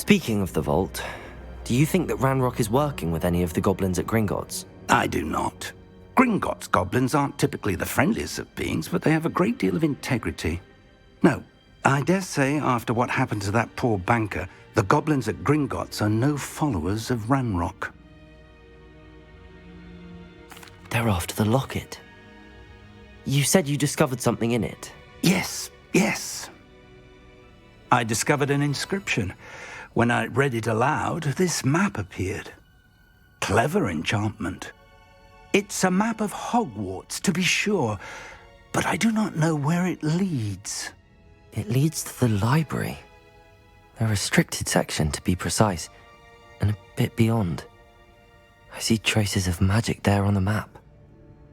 Speaking of the vault, do you think that Ranrock is working with any of the goblins at Gringotts? I do not. Gringotts goblins aren't typically the friendliest of beings, but they have a great deal of integrity. No, I dare say after what happened to that poor banker, the goblins at Gringotts are no followers of Ranrock. They're after the locket. You said you discovered something in it. Yes. I discovered an inscription. When I read it aloud, this map appeared. Clever enchantment. It's a map of Hogwarts, to be sure, but I do not know where it leads. It leads to the library. A restricted section, to be precise, and a bit beyond. I see traces of magic there on the map.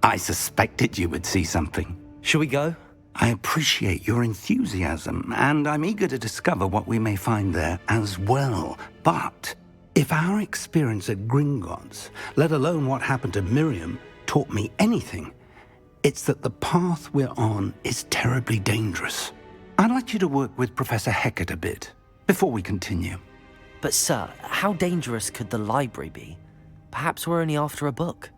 I suspected you would see something. Shall we go? I appreciate your enthusiasm, and I'm eager to discover what we may find there as well. But if our experience at Gringotts, let alone what happened to Miriam, taught me anything, it's that the path we're on is terribly dangerous. I'd like you to work with Professor Hecat a bit before we continue. But sir, how dangerous could the library be? Perhaps we're only after a book.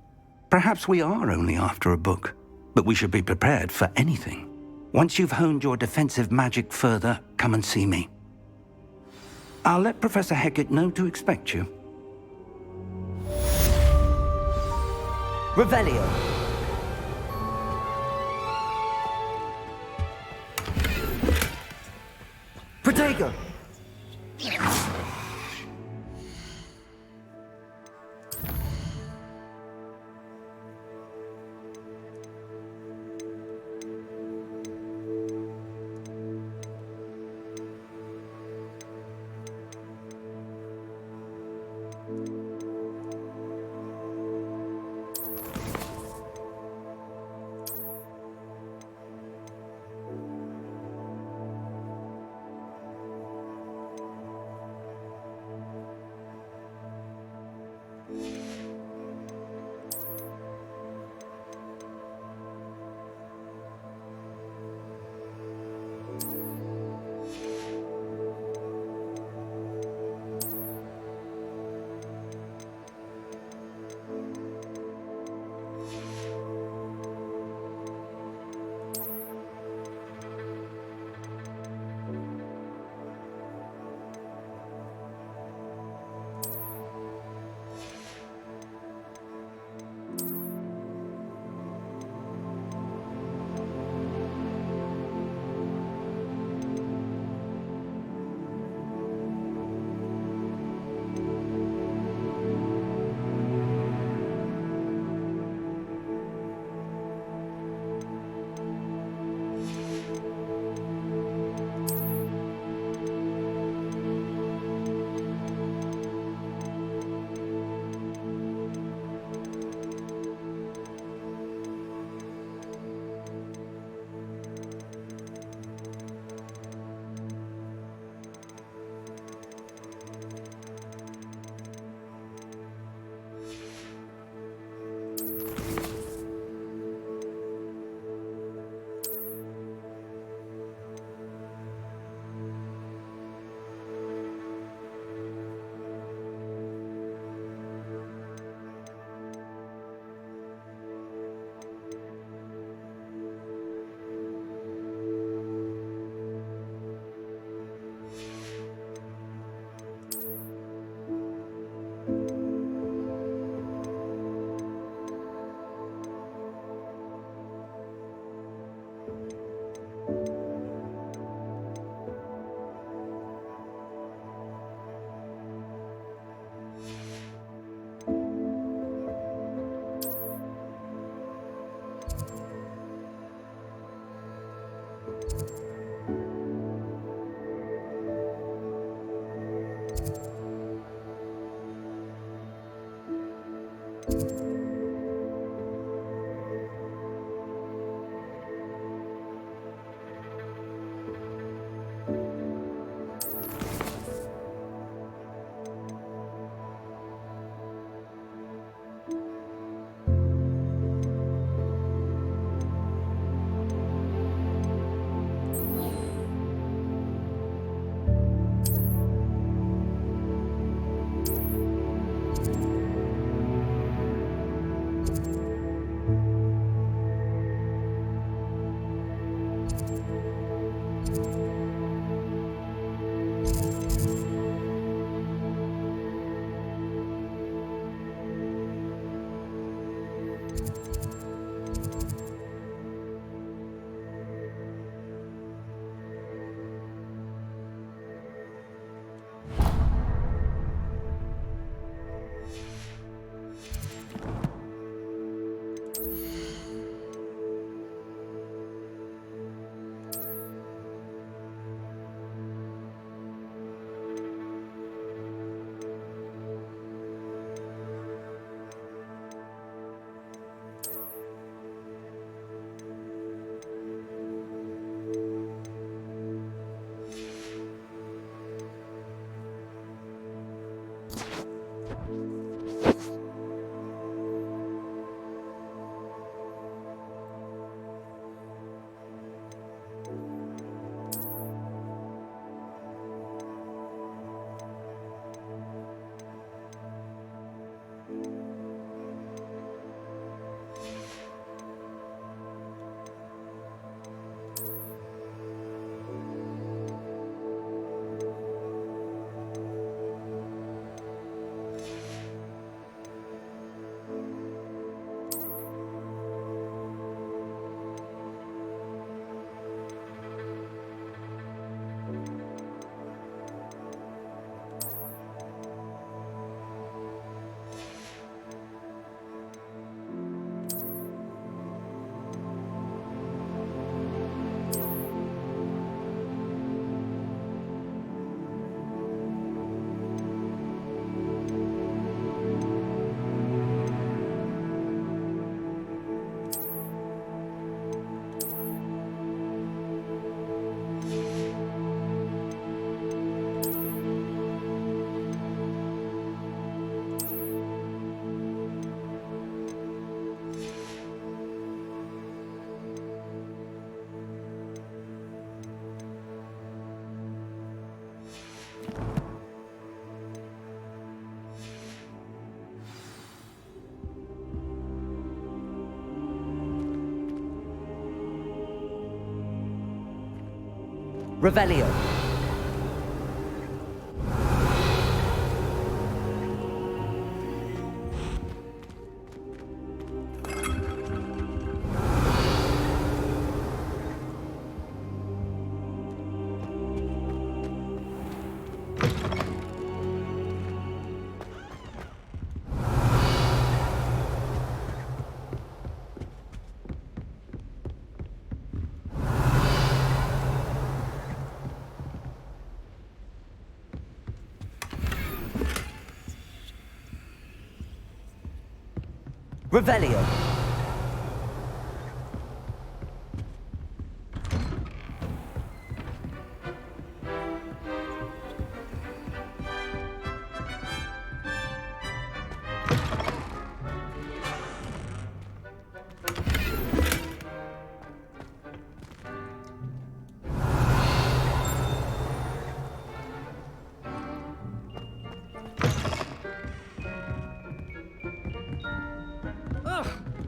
Perhaps we are only after a book, but we should be prepared for anything. Once you've honed your defensive magic further, come and see me. I'll let Professor Hecat know to expect you. Revelio! Protego! Revelio. Revelio.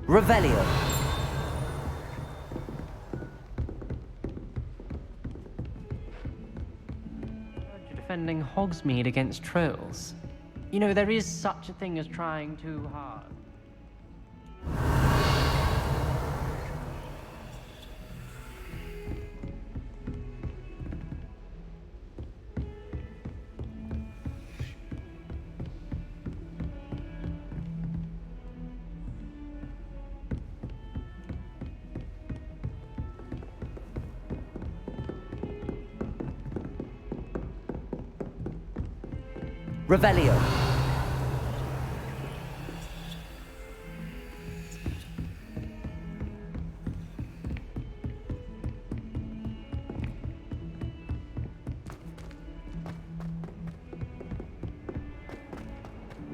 Revelio. You're defending Hogsmeade against trolls. You know, there is such a thing as trying too hard. Revelio.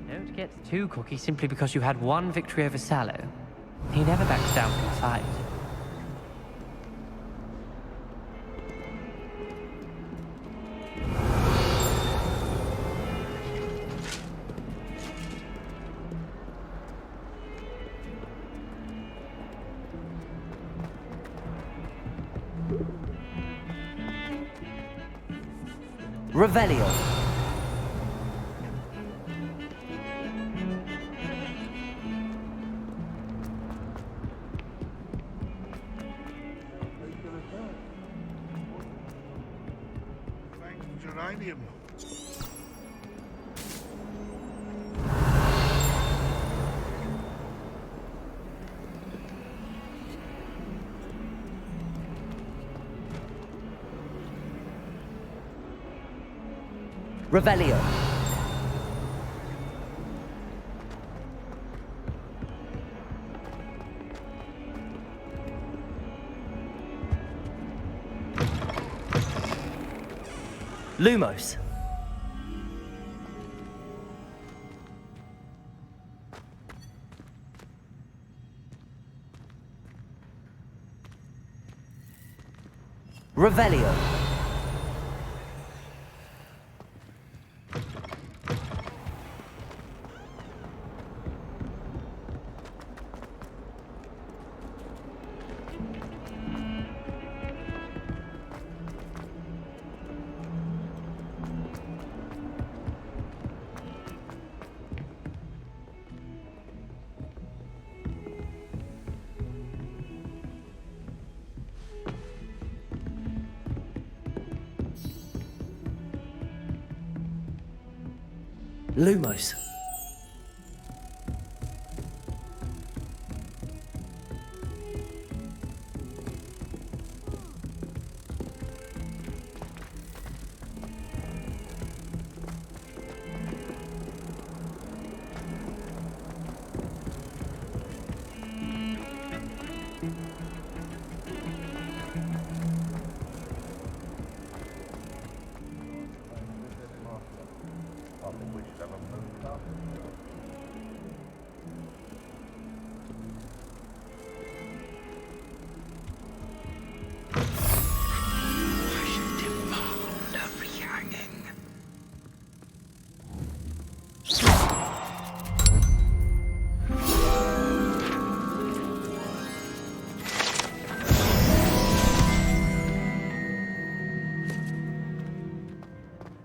Don't get too cocky simply because you had one victory over Sallow. He never backs down from a fight. Revelio. Geranium. Revelio. Lumos. Revelio. Lumos. I think we should have a moon cup.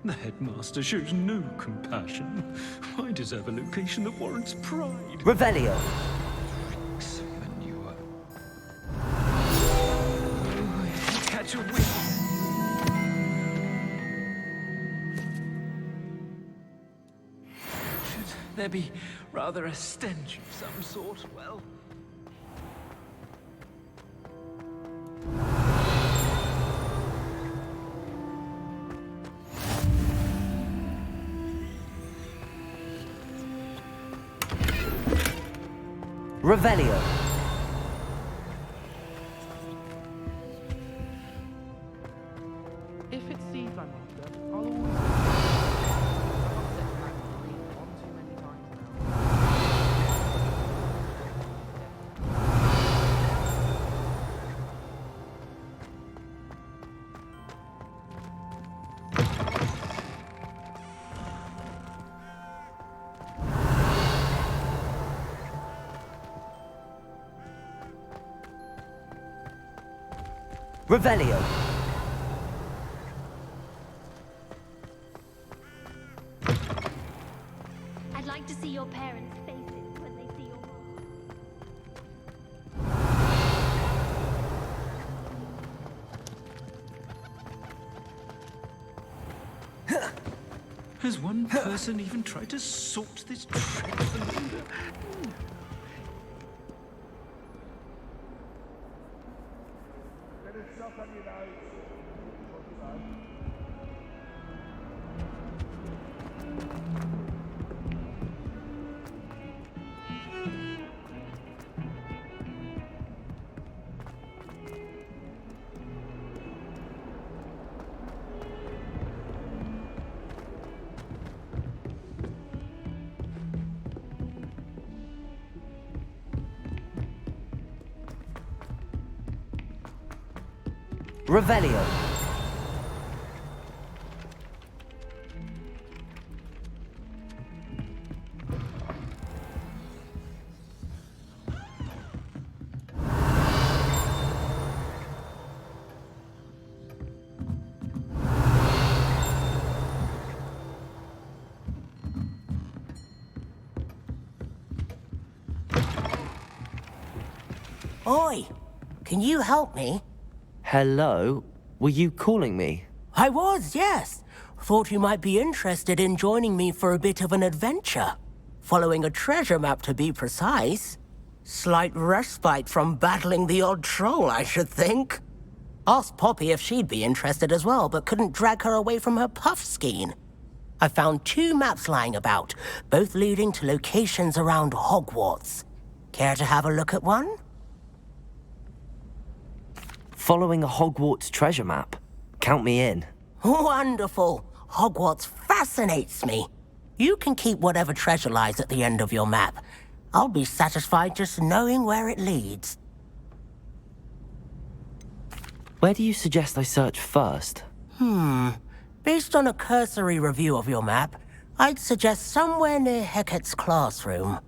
The headmaster shows no compassion. I deserve a location that warrants pride. Revelio. Drinks manure. Oh, catch a whiff. Should there be rather a stench of some sort? Well... Revelio. If it sees I'm after, I'll always... One too many times now. Revelio. I'd like to see your parents' faces when they see your mom. Has one person even tried to sort this dreadful odor? Revelio. Oi, can you help me? Hello? Were you calling me? I was, yes. Thought you might be interested in joining me for a bit of an adventure. Following a treasure map, to be precise. Slight respite from battling the odd troll, I should think. Asked Poppy if she'd be interested as well, but couldn't drag her away from her puff skein. I found 2 maps lying about, both leading to locations around Hogwarts. Care to have a look at one? Following a Hogwarts treasure map. Count me in. Wonderful. Hogwarts fascinates me. You can keep whatever treasure lies at the end of your map. I'll be satisfied just knowing where it leads. Where do you suggest I search first? Based on a cursory review of your map, I'd suggest somewhere near Hecat's classroom.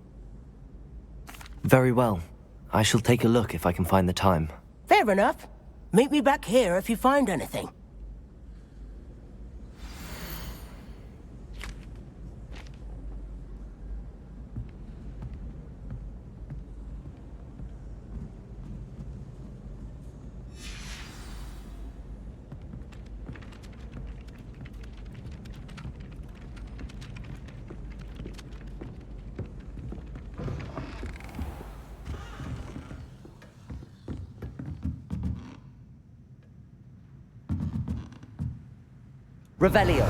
Very well. I shall take a look if I can find the time. Fair enough. Meet me back here if you find anything. Revelio.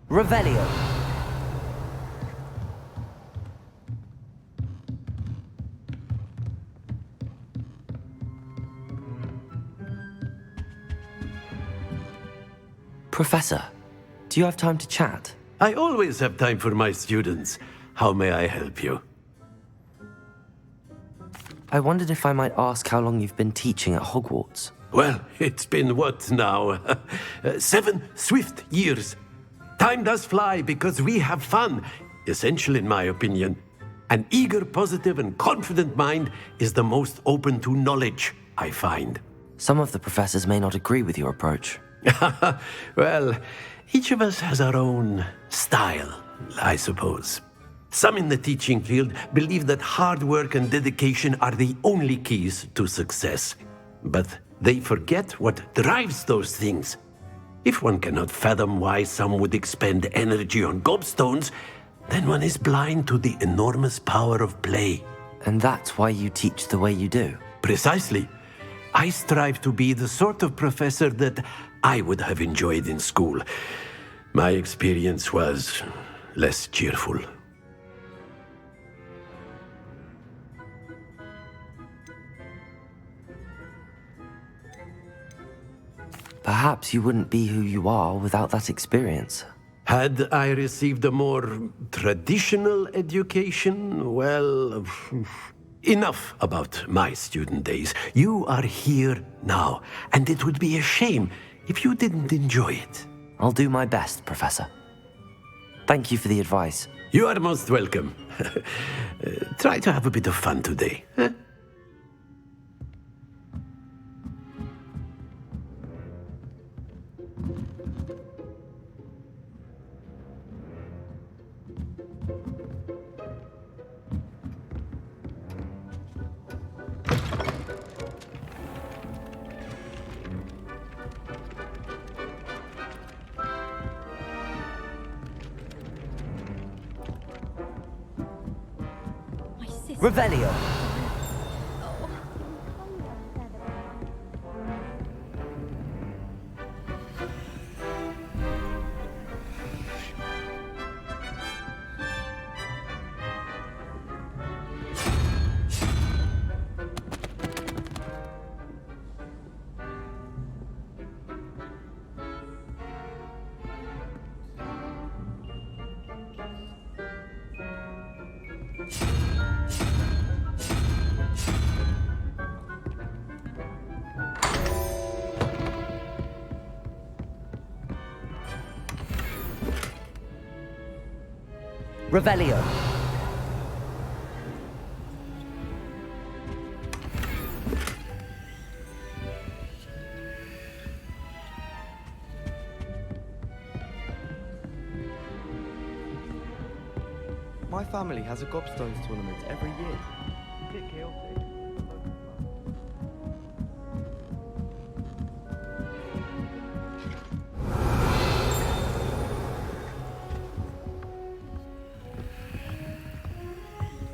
Revelio. Professor, do you have time to chat? I always have time for my students. How may I help you? I wondered if I might ask how long you've been teaching at Hogwarts. Well, it's been what now? 7 swift years. Time does fly because we have fun. Essential in my opinion. An eager, positive, and confident mind is the most open to knowledge, I find. Some of the professors may not agree with your approach. Well, each of us has our own style, I suppose. Some in the teaching field believe that hard work and dedication are the only keys to success. But they forget what drives those things. If one cannot fathom why some would expend energy on gobstones, then one is blind to the enormous power of play. And that's why you teach the way you do. Precisely. I strive to be the sort of professor that I would have enjoyed in school. My experience was less cheerful. Perhaps you wouldn't be who you are without that experience. Had I received a more traditional education, well, enough about my student days. You are here now, and it would be a shame if you didn't enjoy it. I'll do my best, Professor. Thank you for the advice. You are most welcome. Try to have a bit of fun today. Huh? My sister. Revelio. Revelio. My family has a gobstones tournament every year. A bit chaotic.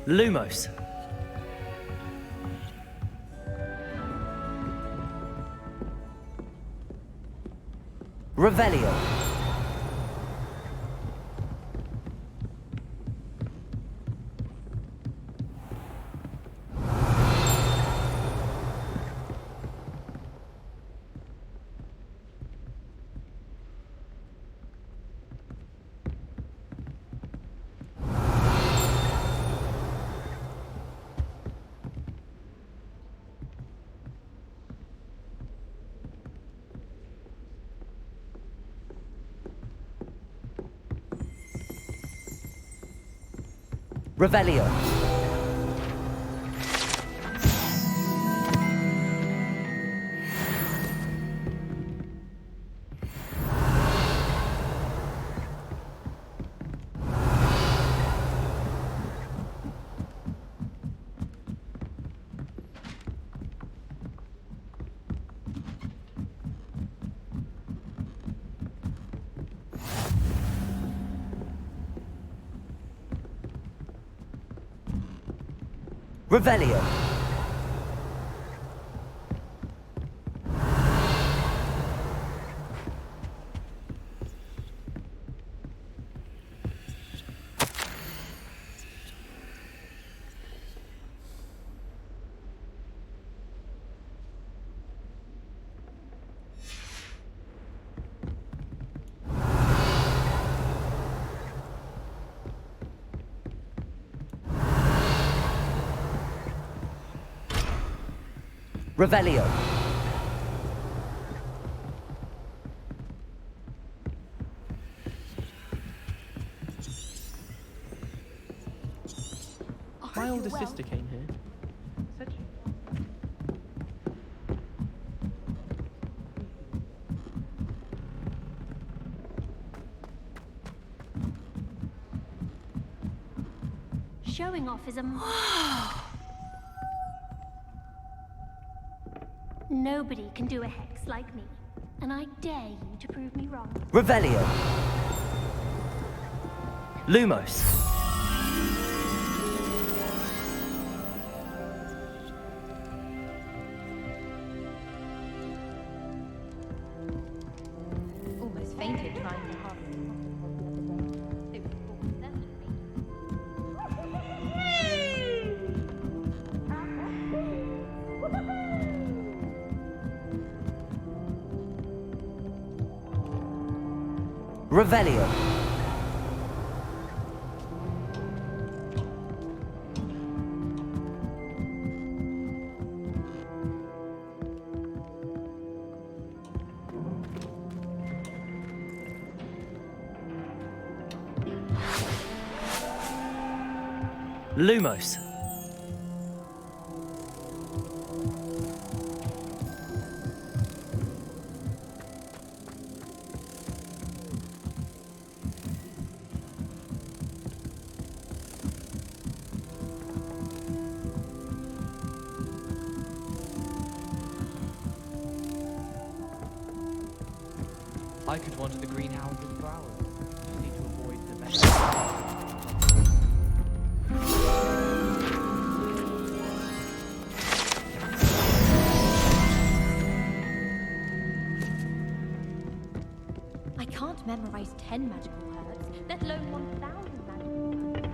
Lumos. Revelio. Revelio. Revelio. Revelio. My older sister came here. Said she. Showing off is a... Nobody can do a hex like me. And I dare you to prove me wrong. Revelio. Lumos. Almost fainted trying to harvest the It was almost Revelio. Lumos. I could wander the greenhouses for hours. Just need to avoid the mess. I can't memorize 10 magical herbs, let alone 1,000 magical herbs.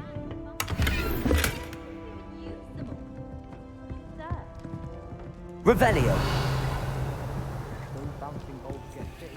And use them all. Sir. Revelio. Those bouncing balls get big.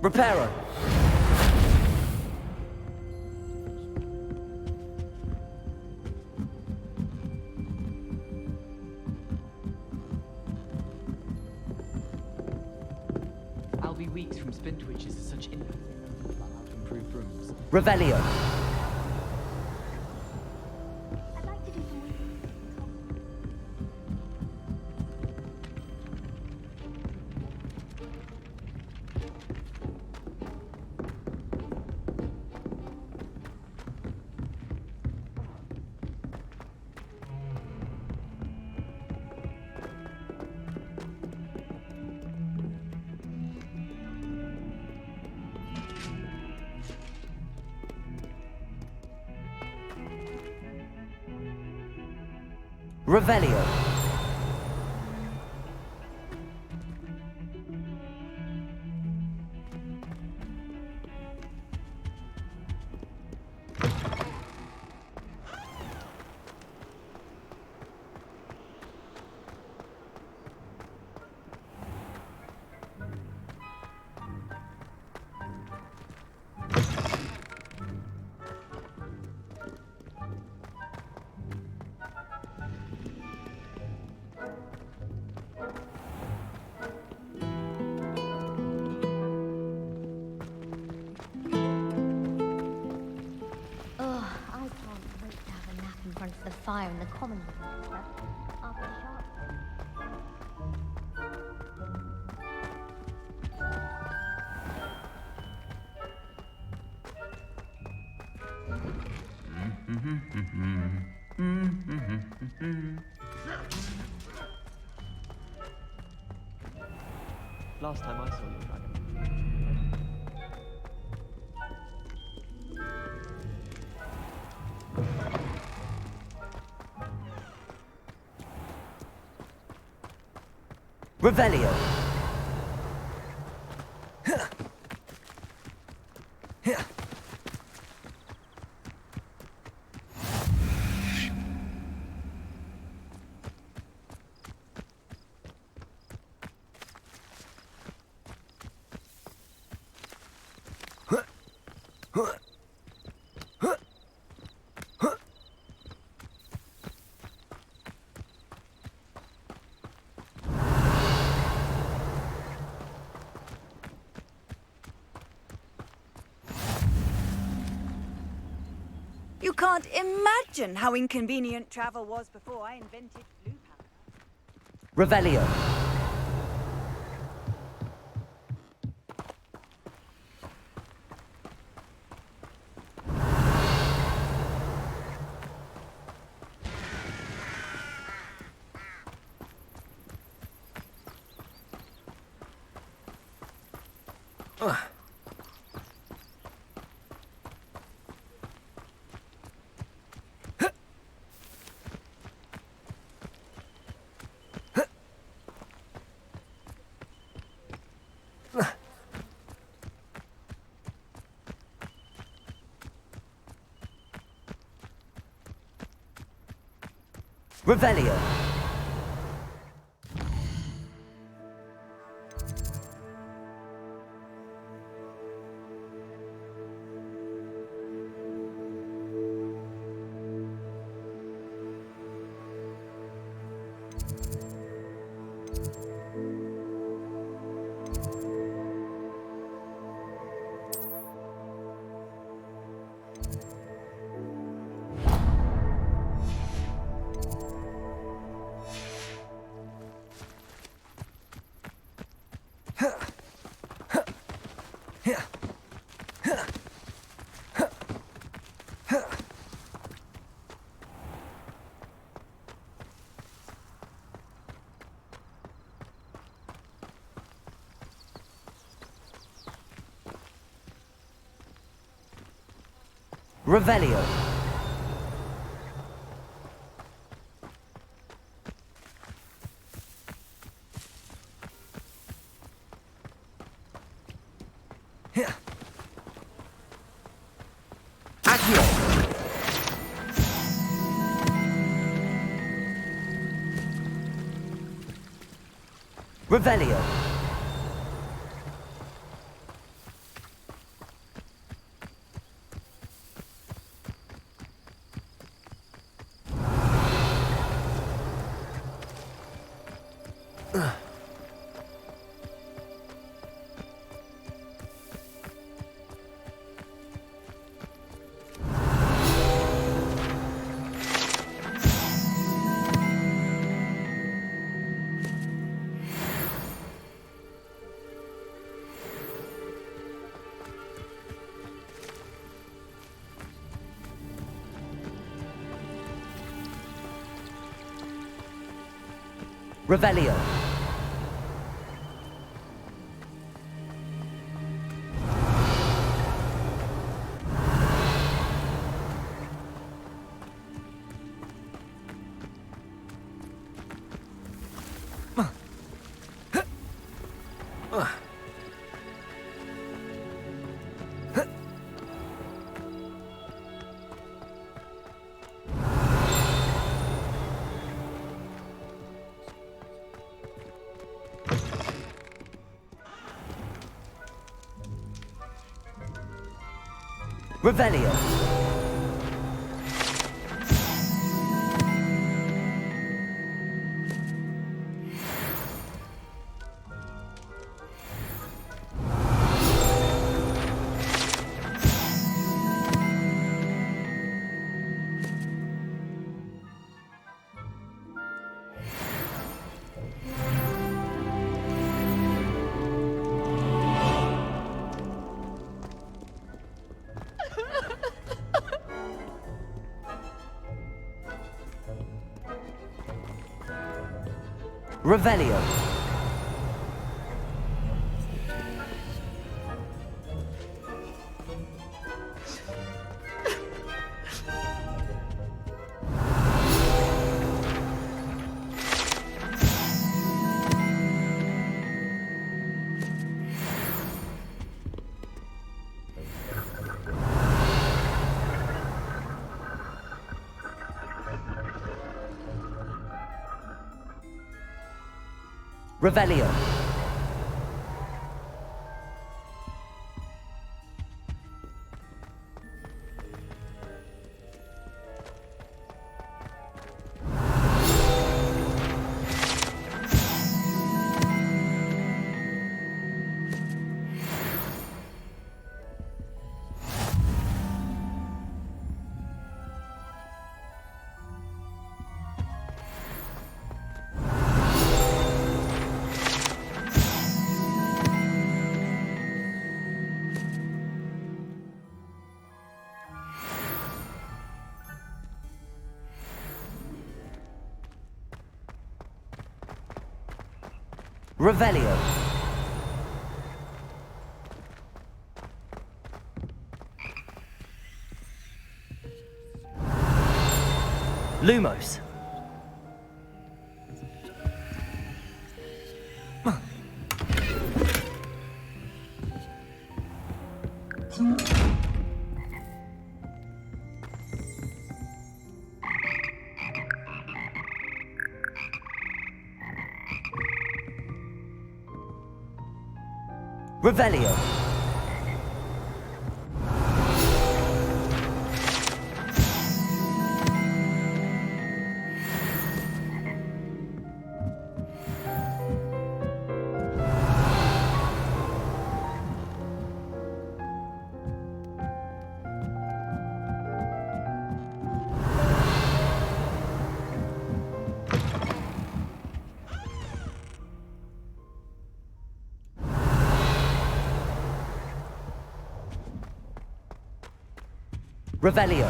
Reparo. I'll be weeks from Spintwitches to such innovative about how to improve brooms. Revelio. I'd like to do some reading. Revelio. fire in the common room, sir. After sharp. Last time I saw your dragon. Revelio. You can't imagine how inconvenient travel was before I invented blue powder. Revelio. Revelio. Revelio. Accio. Revelio. Revelio. Revelio. Revelio. Revelio. Revelio. Lumos. Revelio. Revelio.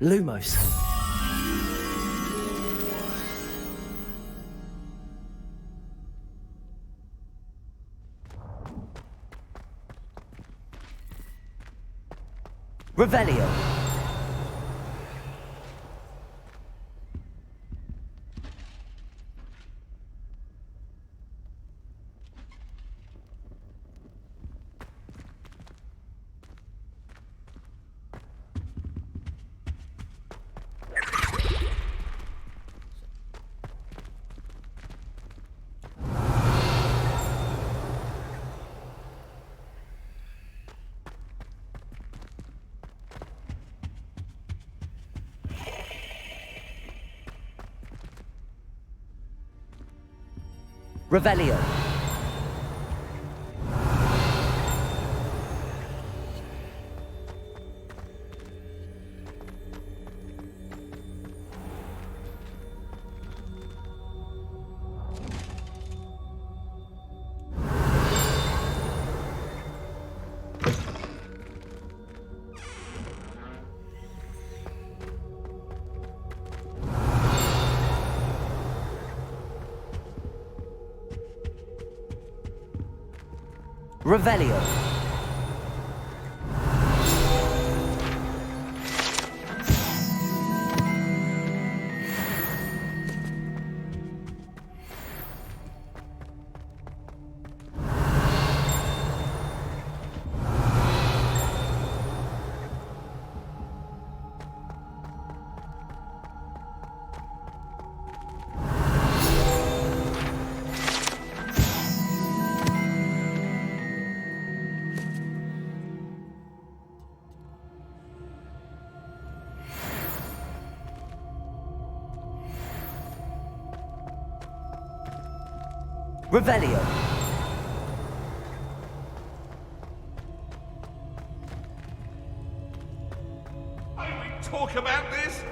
Lumos. Revelio. Revelio. Revelio. Revelio. Talk about this?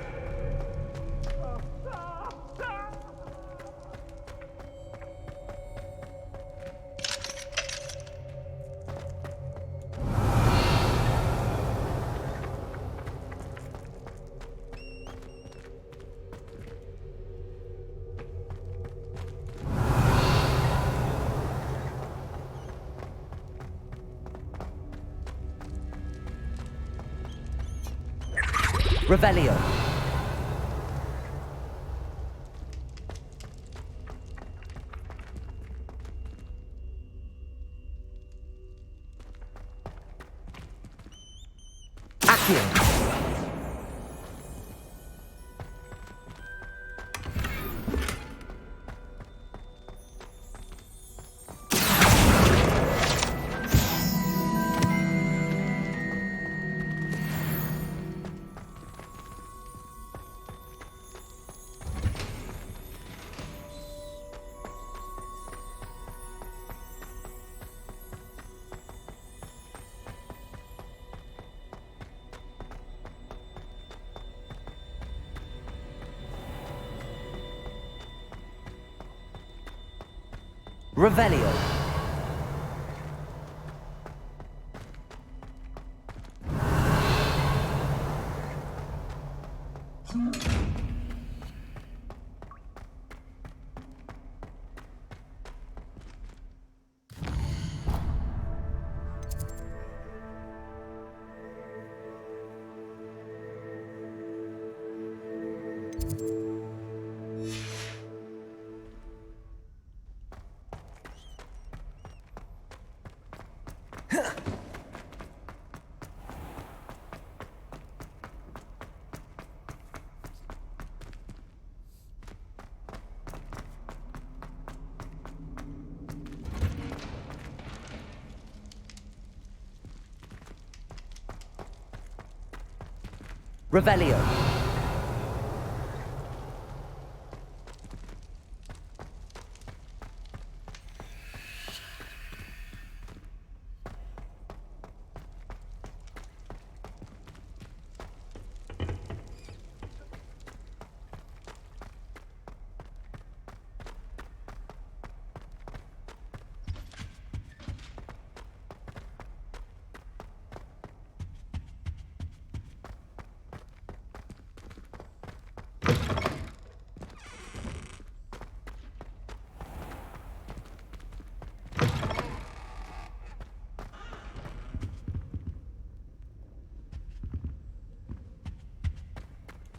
Revelio. Accio. Revelio. Revelio.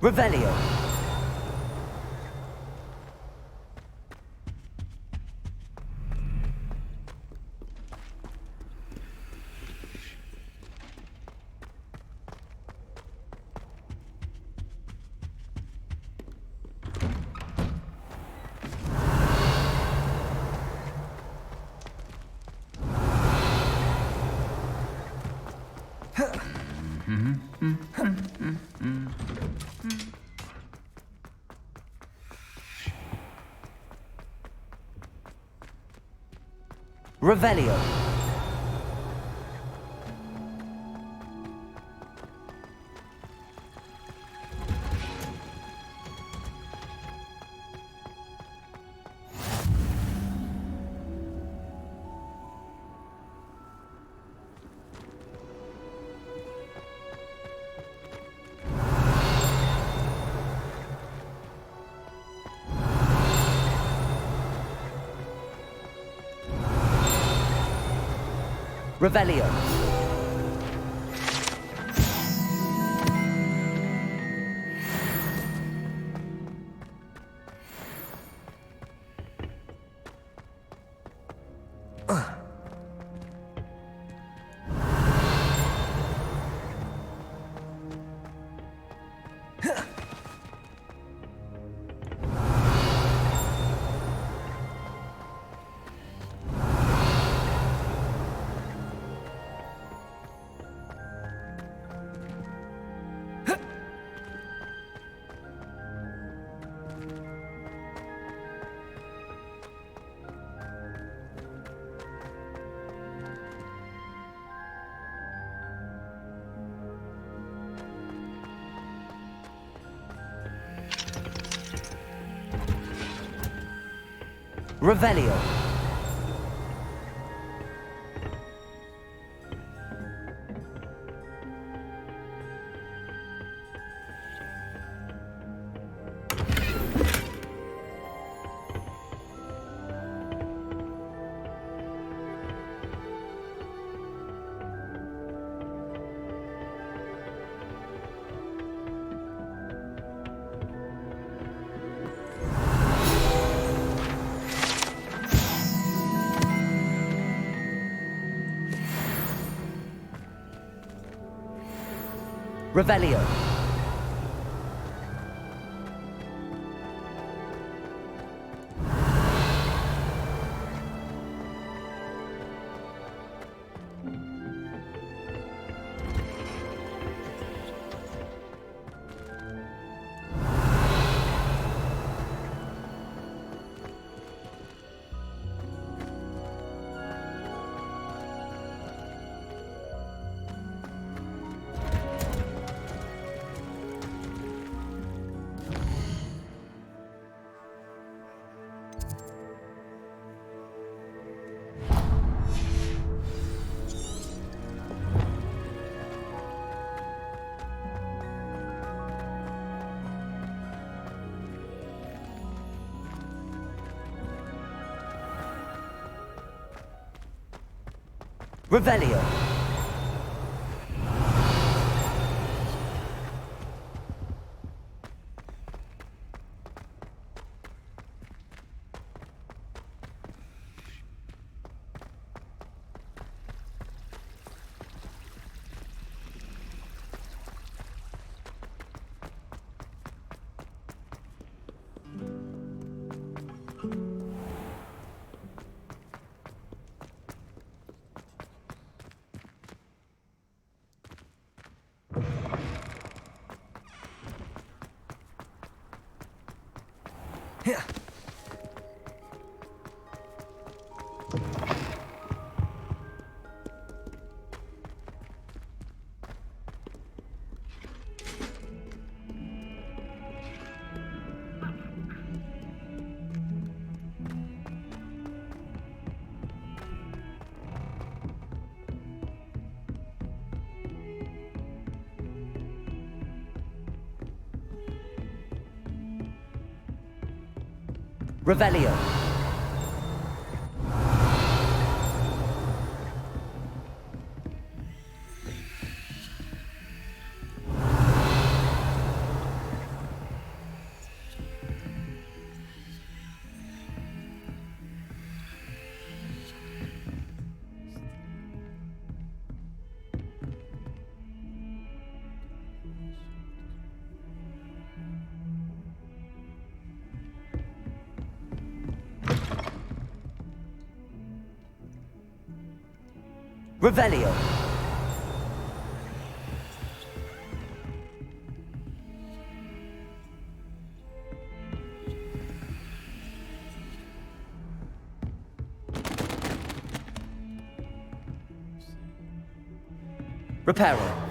Revelio. Revelio. Revelio. Revelio. Revelio. Revelio. Revelio. Revelio. Reparo.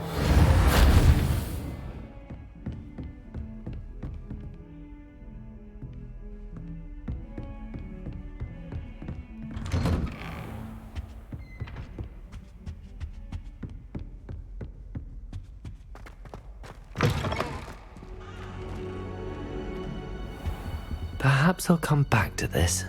Perhaps I'll come back to this.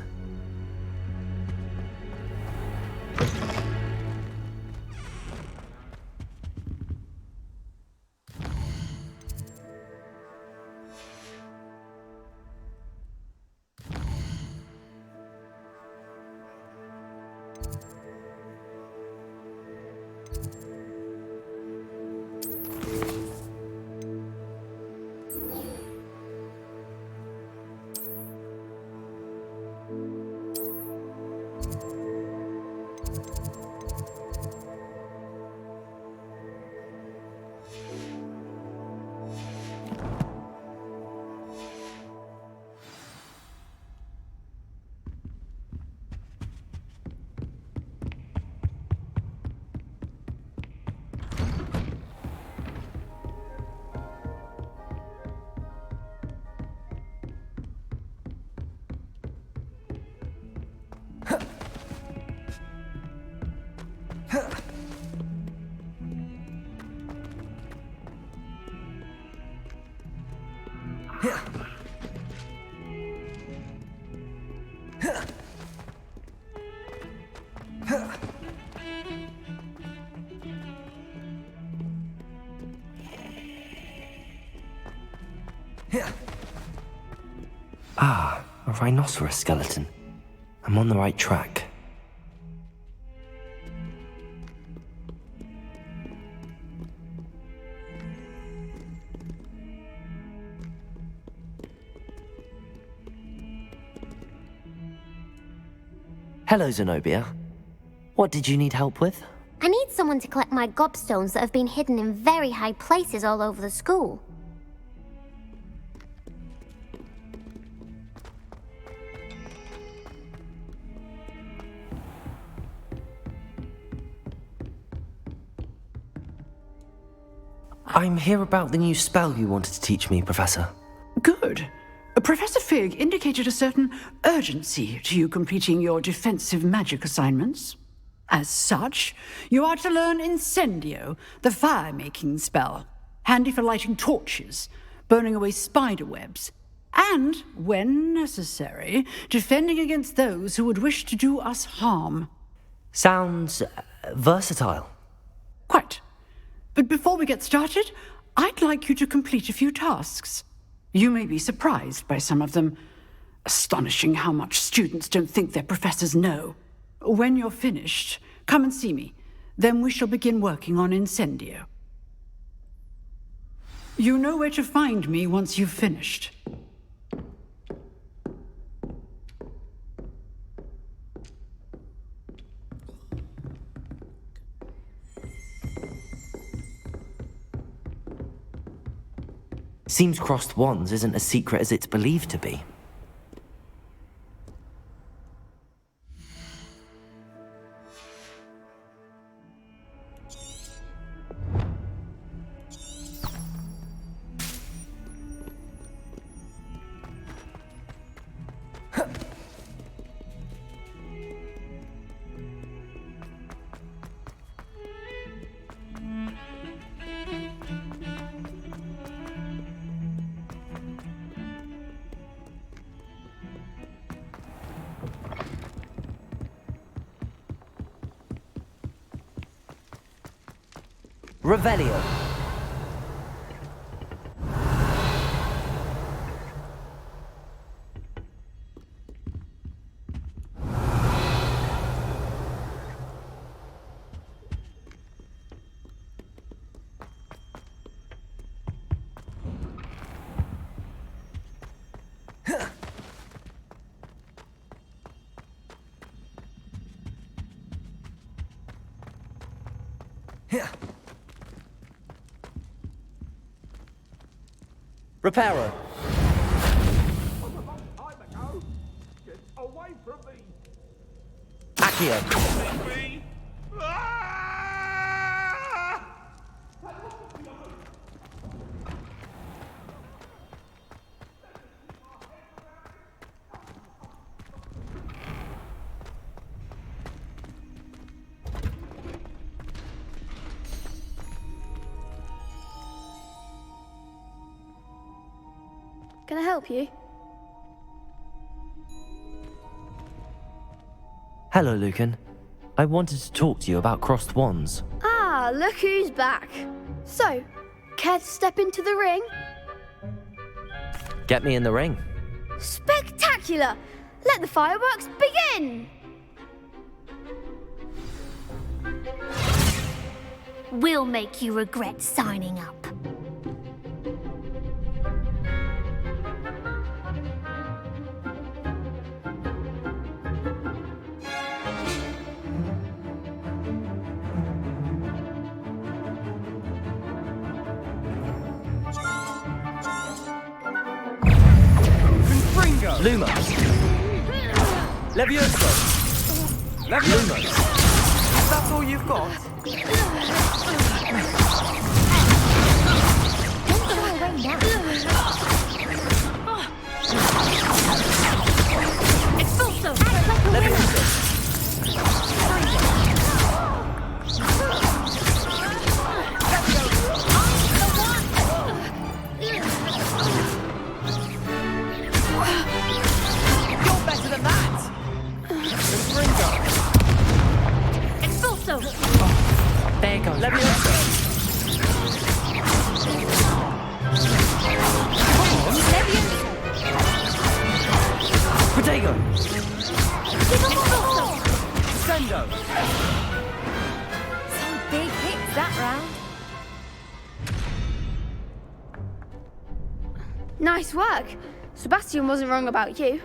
Ah, a rhinoceros skeleton. I'm on the right track. Hello, Zenobia. What did you need help with? I need someone to collect my gobstones that have been hidden in very high places all over the school. I'm here about the new spell you wanted to teach me, Professor. Good. Professor Fig indicated a certain urgency to you completing your defensive magic assignments. As such, you are to learn Incendio, the fire-making spell, handy for lighting torches, burning away spider webs, and, when necessary, defending against those who would wish to do us harm. Sounds versatile. Quite. But before we get started, I'd like you to complete a few tasks. You may be surprised by some of them. Astonishing how much students don't think their professors know. When you're finished, come and see me. Then we shall begin working on Incendio. You know where to find me once you've finished. Seems crossed wands isn't as secret as it's believed to be. Revelio. Reparo. Get away from me! Accio. Me! Can I help you? Hello, Lucan. I wanted to talk to you about crossed wands. Ah, look who's back. So, care to step into the ring? Get me in the ring. Spectacular! Let the fireworks begin! We'll make you regret signing up. Luma. Levioso. Levioso. That's all you've got? Expulso! Levioso. Nice work. Sebastian wasn't wrong about you.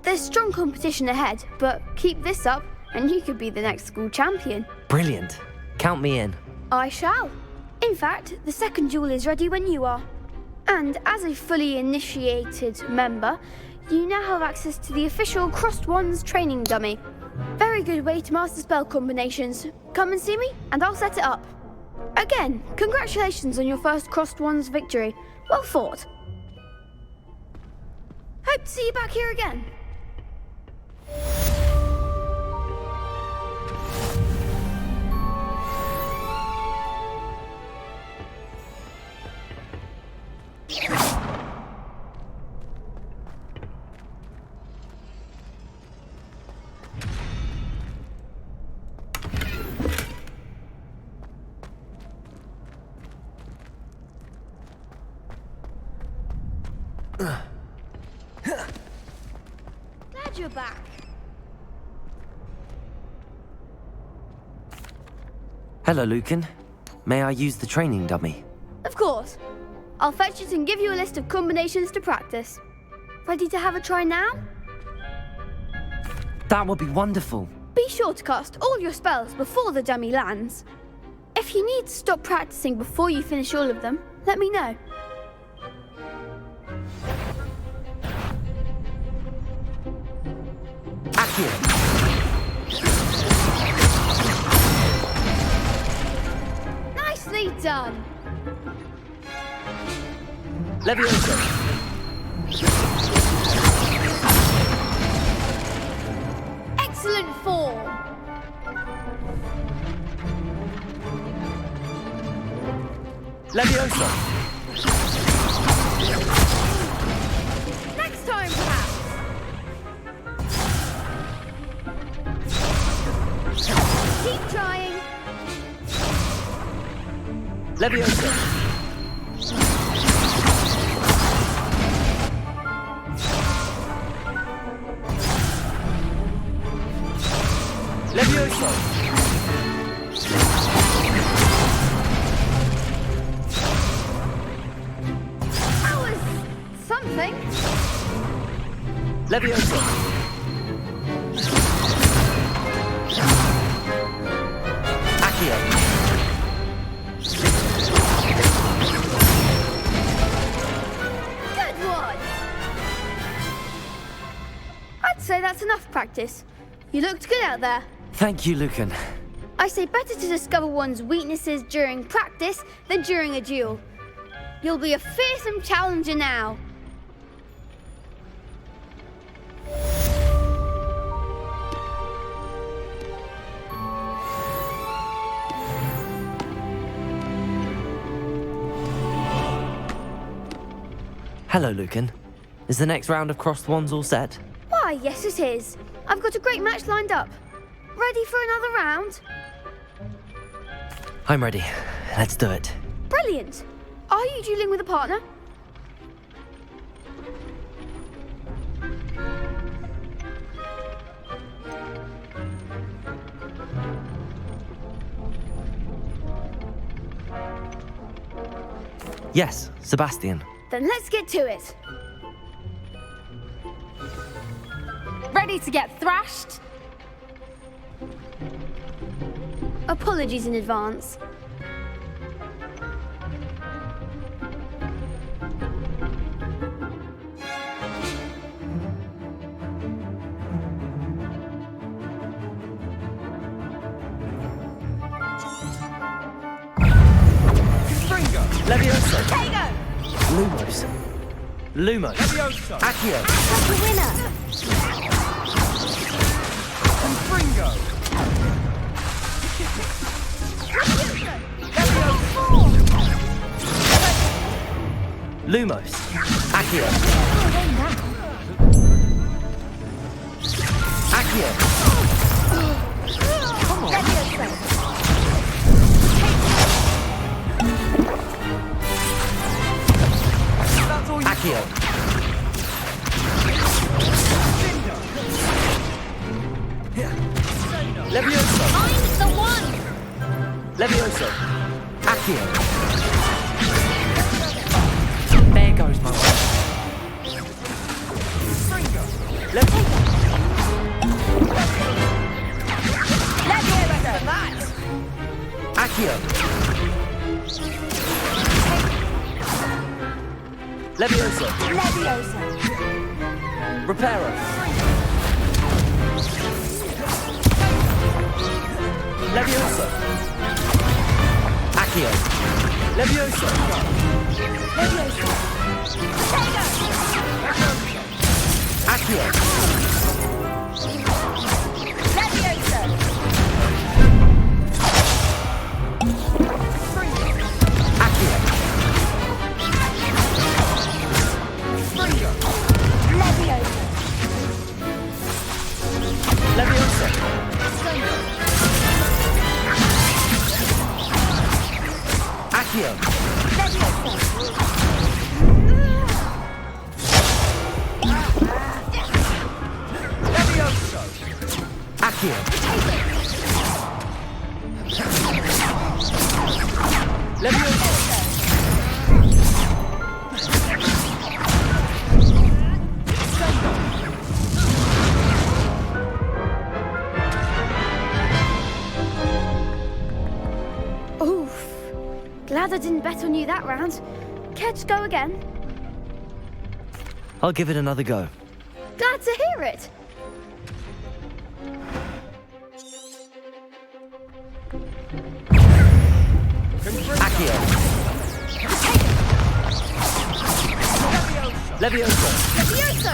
There's strong competition ahead, but keep this up and you could be the next school champion. Brilliant. Count me in. I shall. In fact, the second duel is ready when you are. And as a fully initiated member, you now have access to the official Crossed Wands training dummy. Very good way to master spell combinations. Come and see me, and I'll set it up. Again, congratulations on your first Crossed Wands victory. Well fought. Hope to see you back here again. Glad you're back. Hello, Lucan. May I use the training dummy? Of course. I'll fetch it and give you a list of combinations to practice. Ready to have a try now? That would be wonderful. Be sure to cast all your spells before the dummy lands. If you need to stop practicing before you finish all of them, let me know. Nicely done. Levioso. Excellent form. Levioso. Next time, perhaps. Keep trying. Levioso. Levioso. That was something. Levioso. Accio. Good one. I'd say that's enough practice. You looked good out there. Thank you, Lucan. I say better to discover one's weaknesses during practice than during a duel. You'll be a fearsome challenger now. Hello, Lucan. Is the next round of Crossed Wands all set? Why, yes it is. I've got a great match lined up. Ready for another round? I'm ready. Let's do it. Brilliant. Are you dueling with a partner? Yes, Sebastian. Then let's get to it. Ready to get thrashed? Apologies in advance. Levioso. Tego! Lumos. Lumos. Levioso. Accio. That's the winner! Confringo. Lumos. Accio. Accio. Come on. Accio. Levioso. I'm the one! Levioso. Accio. There goes my one. Leviosa! Leviosa! Reparo! Leviosa! Accio! Leviosa! Leviosa! Accio! Leviosa! Accio! Leviosa! Leviosa! Accio! Accio! Leviosa! Oof. Glad I didn't bet on you that round. Care to go again? I'll give it another go. Glad to hear it. Accio! Leviosa! Leviosa!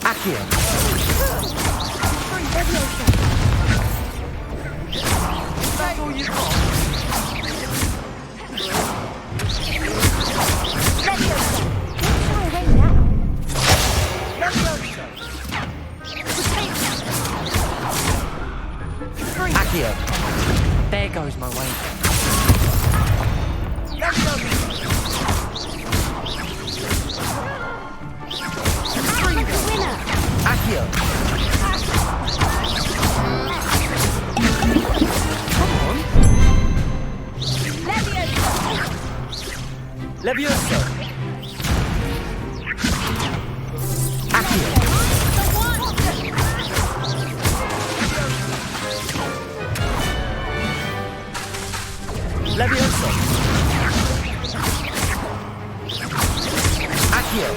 Accio! That's all you got? Accio! There goes my way. Accio! Leviosa! Accio! Leviosa! Accio!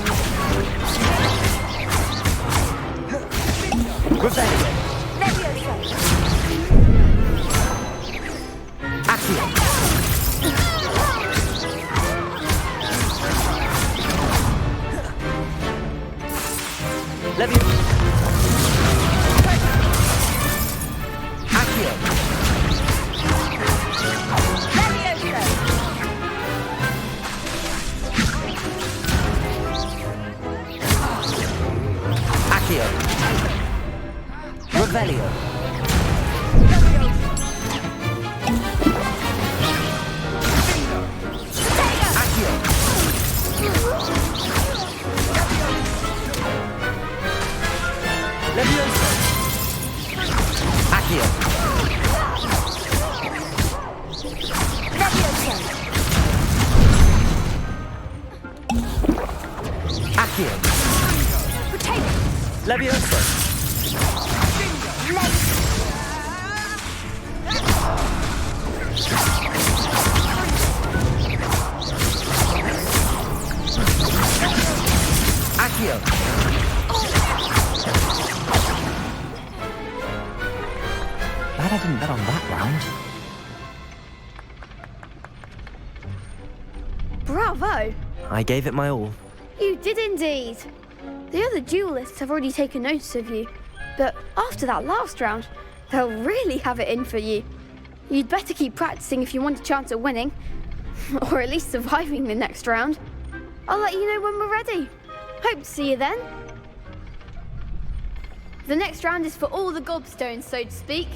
Revelio! Accio! Leviosa! Accio! Accio! Revelio! Accio! Leviosa! Accio! Accio! Leviosa! Accio! Glad I didn't bet on that round. Bravo! I gave it my all. You did indeed. The other duelists have already taken notice of you, but after that last round, they'll really have it in for you. You'd better keep practicing if you want a chance at winning, or at least surviving the next round. I'll let you know when we're ready. Hope to see you then. The next round is for all the gobstones, so to speak.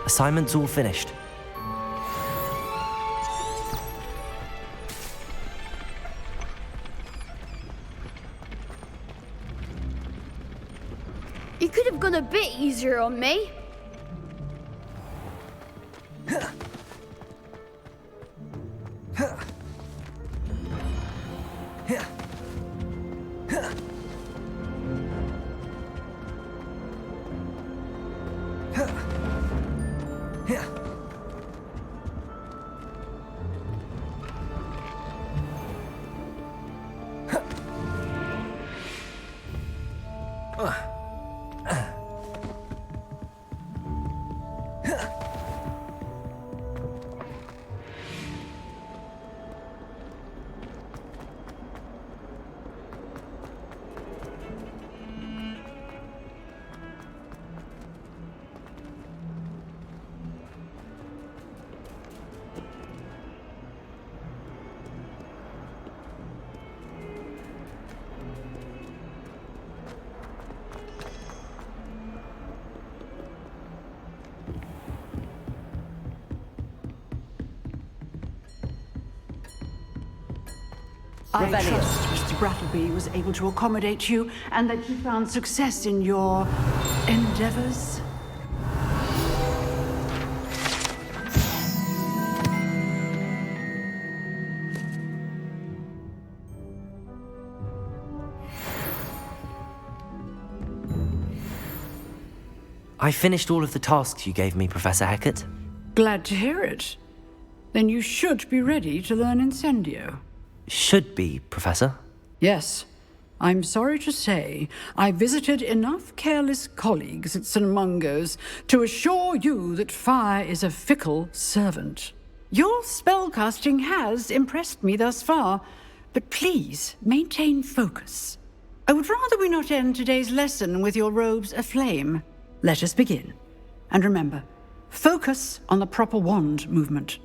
Assignment's all finished. You could have gone a bit easier on me. I trust Mr. Brattleby was able to accommodate you and that you found success in your endeavors. I finished all of the tasks you gave me, Professor Hecat. Glad to hear it. Then you should be ready to learn Incendio. Should be, Professor. Yes. I'm sorry to say, I visited enough careless colleagues at St. Mungo's to assure you that fire is a fickle servant. Your spellcasting has impressed me thus far, but please maintain focus. I would rather we not end today's lesson with your robes aflame. Let us begin. And remember, focus on the proper wand movement.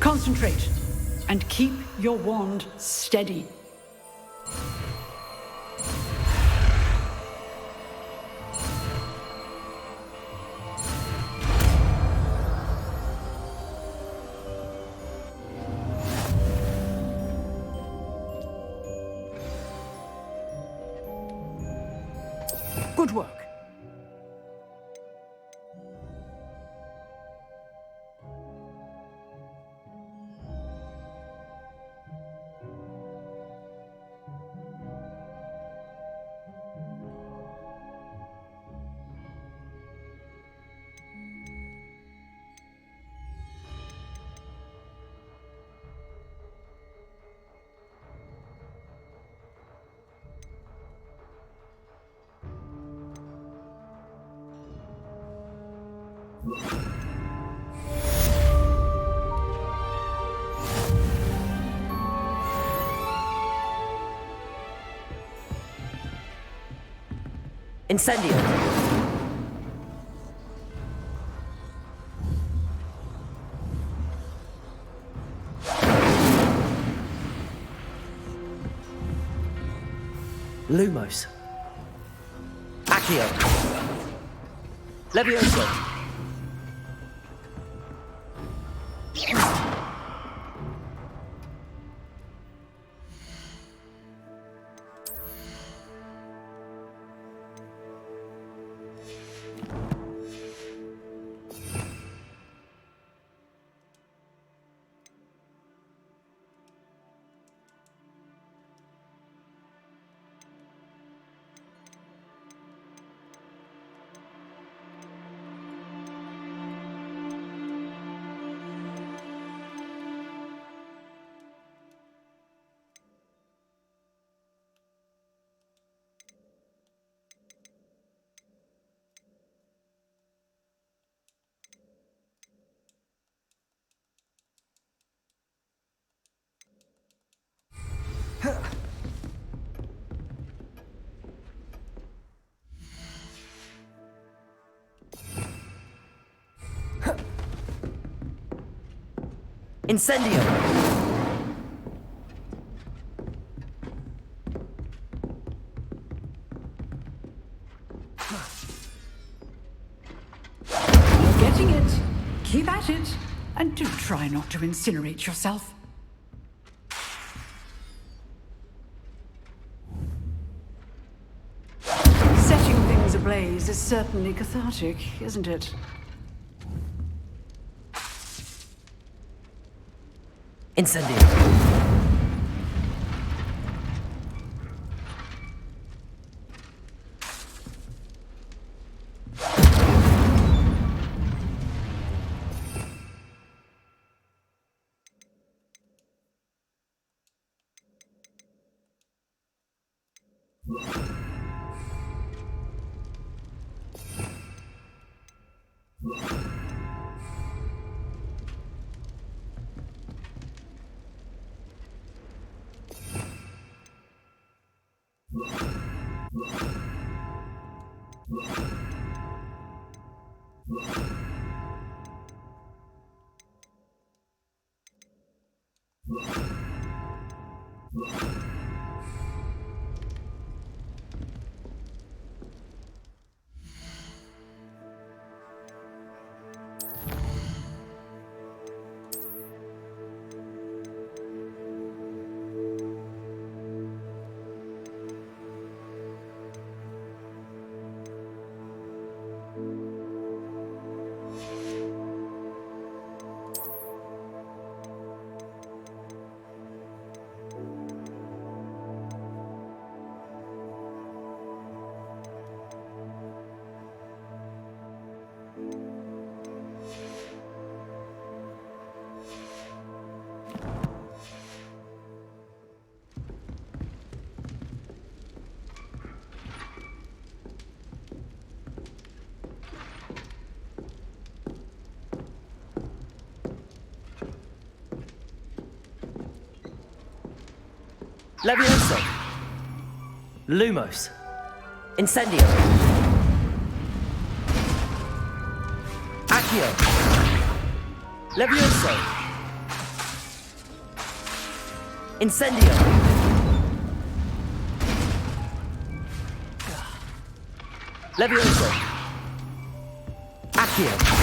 Concentrate, and keep your wand steady. Good work. Incendio! Lumos. Accio. Levioso. Incendio! You're getting it. Keep at it. And do try not to incinerate yourself. Setting things ablaze is certainly cathartic, isn't it? Incendio! Levioso! Lumos! Incendio! Accio! Levioso! Incendio! Levioso! Accio!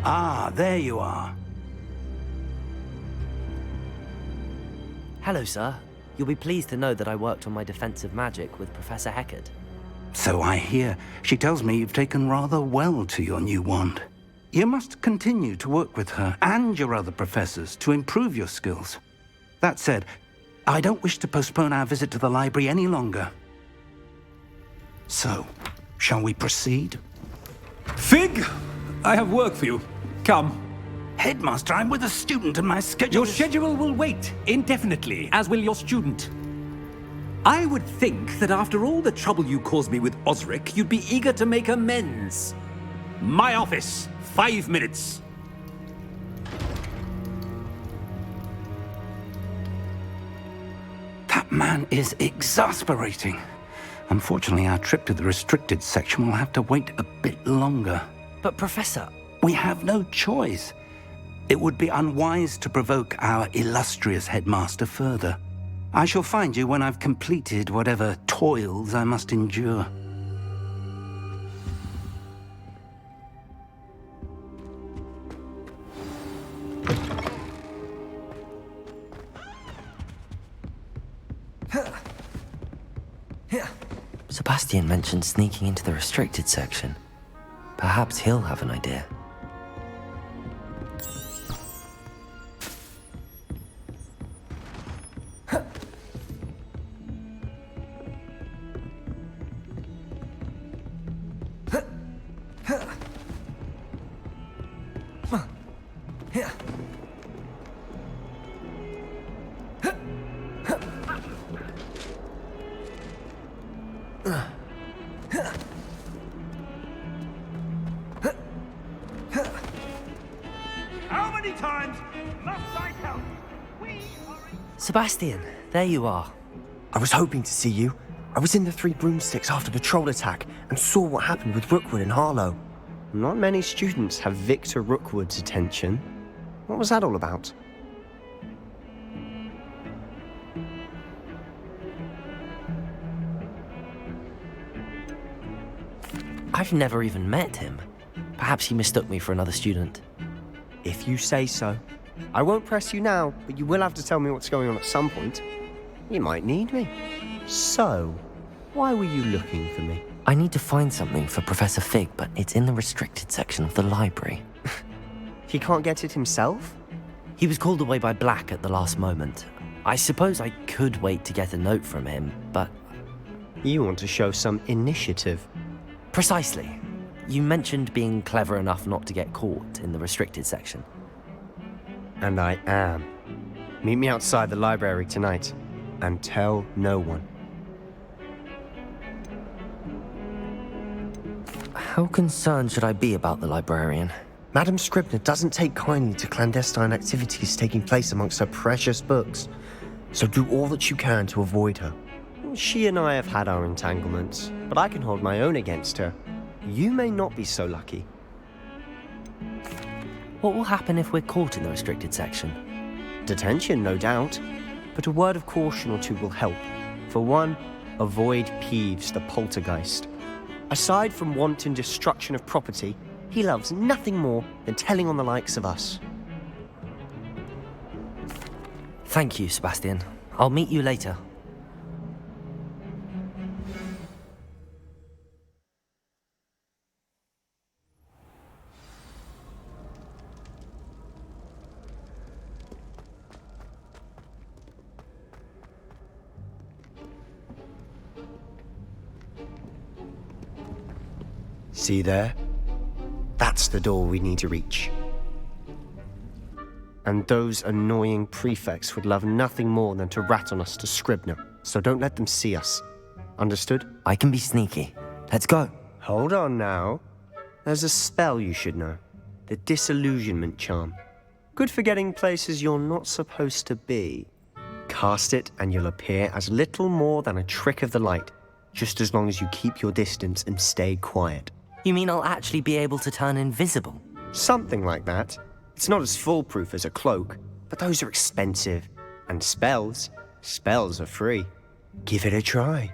Ah, there you are. Hello, sir. You'll be pleased to know that I worked on my defensive magic with Professor Heckard. So I hear. She tells me you've taken rather well to your new wand. You must continue to work with her and your other professors to improve your skills. That said, I don't wish to postpone our visit to the library any longer. So, shall we proceed? Fig! I have work for you. Come. Headmaster, I'm with a student and my schedule Your schedule will wait indefinitely, as will your student. I would think that after all the trouble you caused me with Osric, you'd be eager to make amends. My office, 5 minutes. That man is exasperating. Unfortunately, our trip to the restricted section will have to wait a bit longer. But Professor... We have no choice. It would be unwise to provoke our illustrious headmaster further. I shall find you when I've completed whatever toils I must endure. Sebastian mentioned sneaking into the restricted section. Perhaps he'll have an idea. How many times must I tell you? Sebastian, there you are. I was hoping to see you. I was in the Three Broomsticks after the troll attack and saw what happened with Rookwood and Harlow. Not many students have Victor Rookwood's attention. What was that all about? I've never even met him. Perhaps he mistook me for another student. If you say so. I won't press you now, but you will have to tell me what's going on at some point. You might need me. So, why were you looking for me? I need to find something for Professor Fig, but it's in the restricted section of the library. He can't get it himself? He was called away by Black at the last moment. I suppose I could wait to get a note from him, but... You want to show some initiative. Precisely. You mentioned being clever enough not to get caught in the restricted section. And I am. Meet me outside the library tonight, and tell no one. How concerned should I be about the librarian? Madam Scribner doesn't take kindly to clandestine activities taking place amongst her precious books, so do all that you can to avoid her. She and I have had our entanglements, but I can hold my own against her. You may not be so lucky. What will happen if we're caught in the restricted section? Detention, no doubt. But a word of caution or two will help. For one, avoid Peeves, the poltergeist. Aside from wanton destruction of property, he loves nothing more than telling on the likes of us. Thank you, Sebastian. I'll meet you later. See there? That's the door we need to reach. And those annoying prefects would love nothing more than to rat on us to Scribner, so don't let them see us. Understood? I can be sneaky. Let's go. Hold on now. There's a spell you should know. The Disillusionment Charm. Good for getting places you're not supposed to be. Cast it and you'll appear as little more than a trick of the light, just as long as you keep your distance and stay quiet. You mean I'll actually be able to turn invisible? Something like that. It's not as foolproof as a cloak, but those are expensive. And spells are free. Give it a try.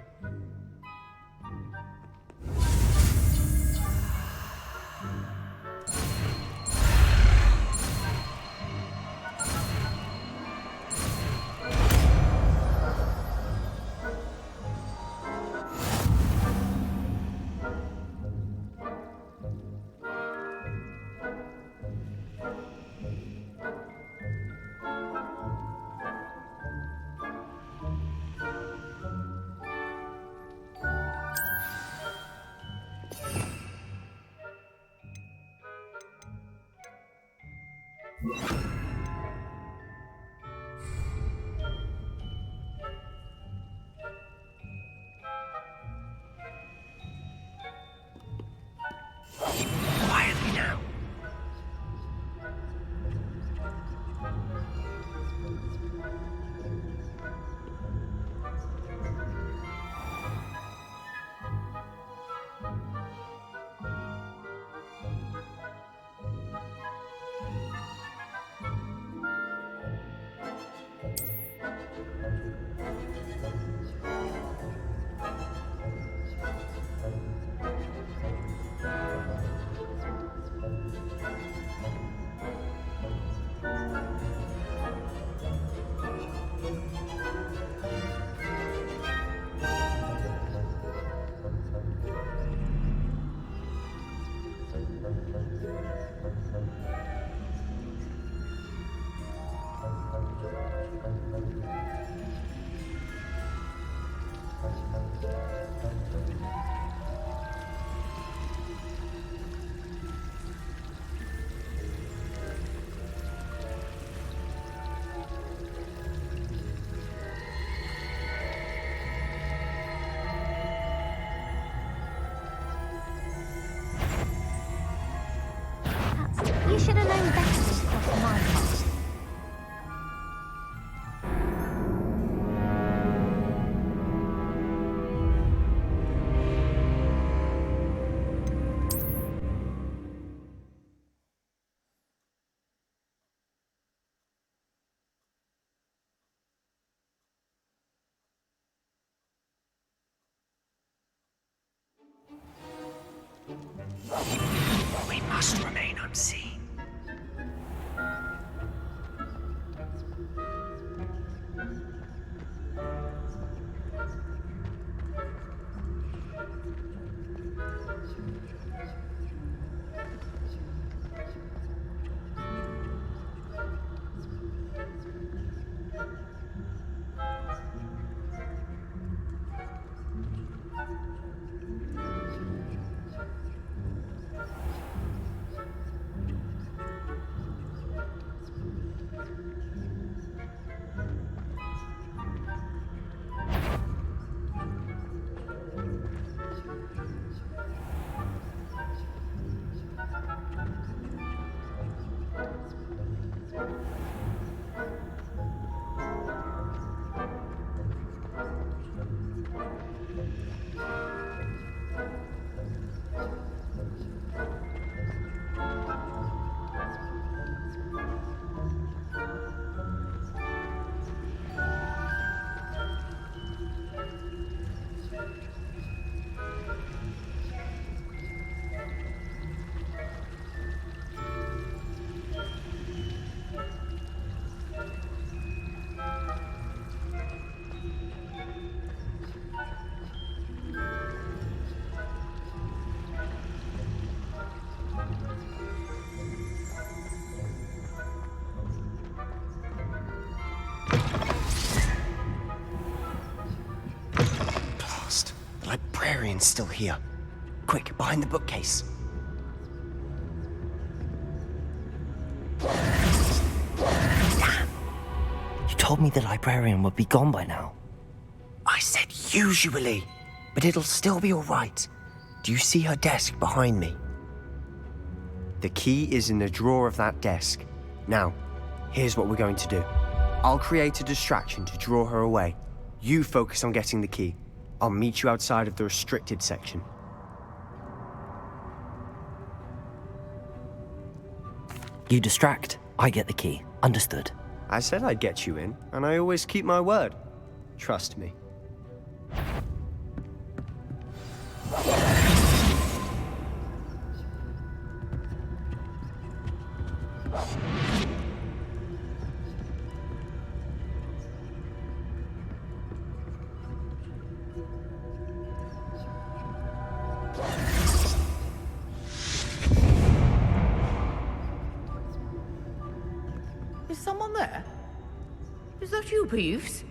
Quietly now. You should have known better than to cross my path. We must remain unseen. The librarian's still here. Quick, behind the bookcase. Damn! You told me the librarian would be gone by now. I said usually, but it'll still be all right. Do you see her desk behind me? The key is in the drawer of that desk. Now, here's what we're going to do. I'll create a distraction to draw her away. You focus on getting the key. I'll meet you outside of the restricted section. You distract, I get the key. Understood. I said I'd get you in, and I always keep my word. Trust me. Is someone there? Is that you, Peeves?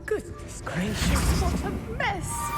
Goodness gracious, what a mess!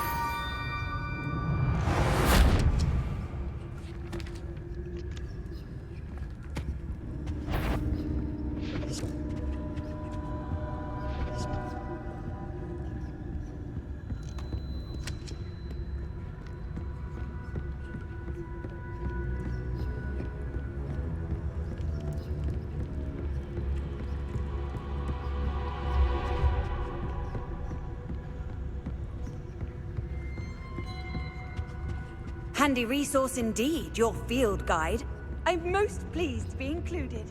Handy resource indeed, your field guide. I'm most pleased to be included.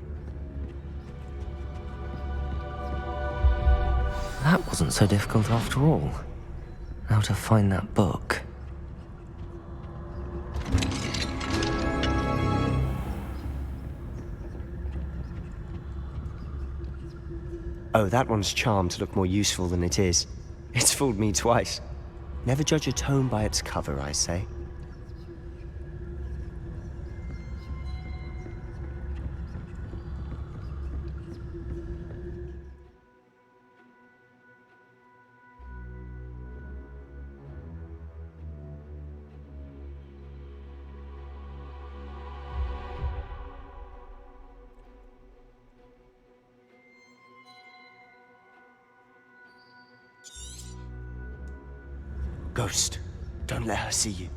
That wasn't so difficult after all. Now to find that book. Oh, that one's charmed to look more useful than it is. It's fooled me twice. Never judge a tome by its cover, I say. Ghost, don't let her see you.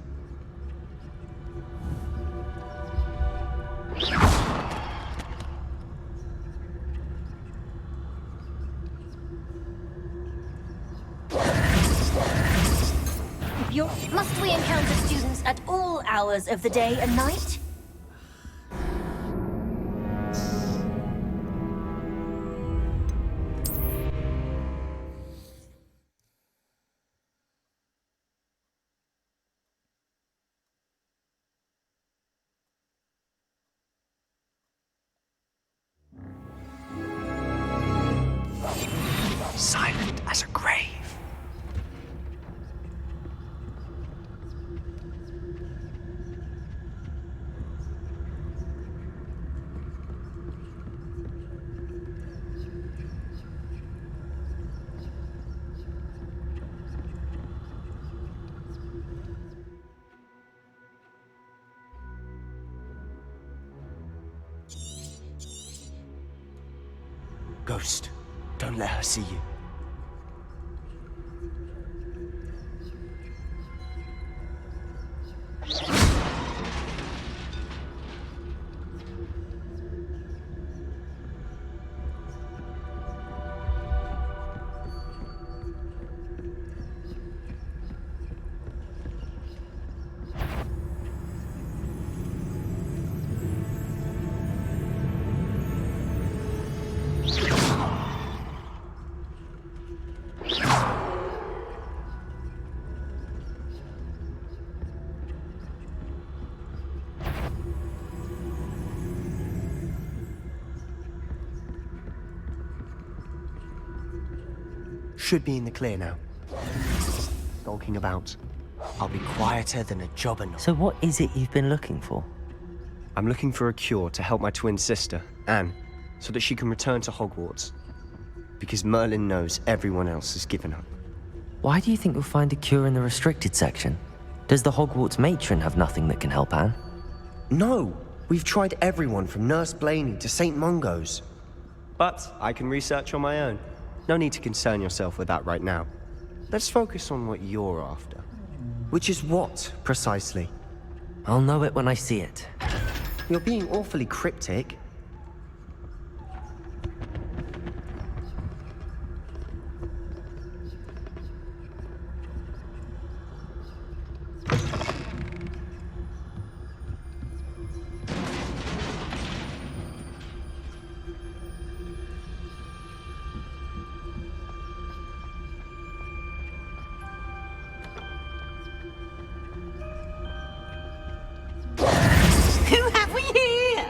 Must we encounter students at all hours of the day and night? Silent as a grave. Ghost, don't let her see you. Should be in the clear now. Skulking about. I'll be quieter than a jobberknoll. So what is it you've been looking for? I'm looking for a cure to help my twin sister, Anne, so that she can return to Hogwarts. Because Merlin knows everyone else has given up. Why do you think you'll find a cure in the restricted section? Does the Hogwarts matron have nothing that can help Anne? No! We've tried everyone from Nurse Blaney to St. Mungo's. But I can research on my own. No need to concern yourself with that right now. Let's focus on what you're after. Which is what, precisely? I'll know it when I see it. You're being awfully cryptic. Who have we here?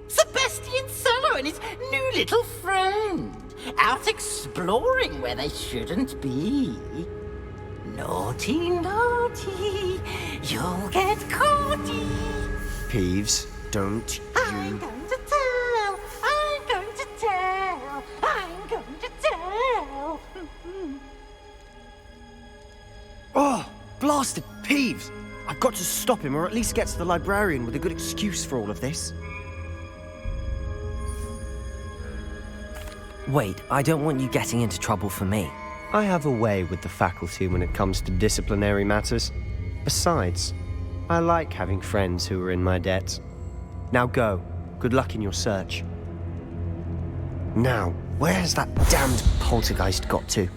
Sebastian Solo and his new little friend. Out exploring where they shouldn't be. Naughty, naughty. You'll get caughty. Peeves, don't I'm going to tell. I'm going to tell. I'm going to tell. Oh, blasted Peeves! I've got to stop him, or at least get to the librarian with a good excuse for all of this. Wait, I don't want you getting into trouble for me. I have a way with the faculty when it comes to disciplinary matters. Besides, I like having friends who are in my debt. Now go. Good luck in your search. Now, where's that damned poltergeist got to?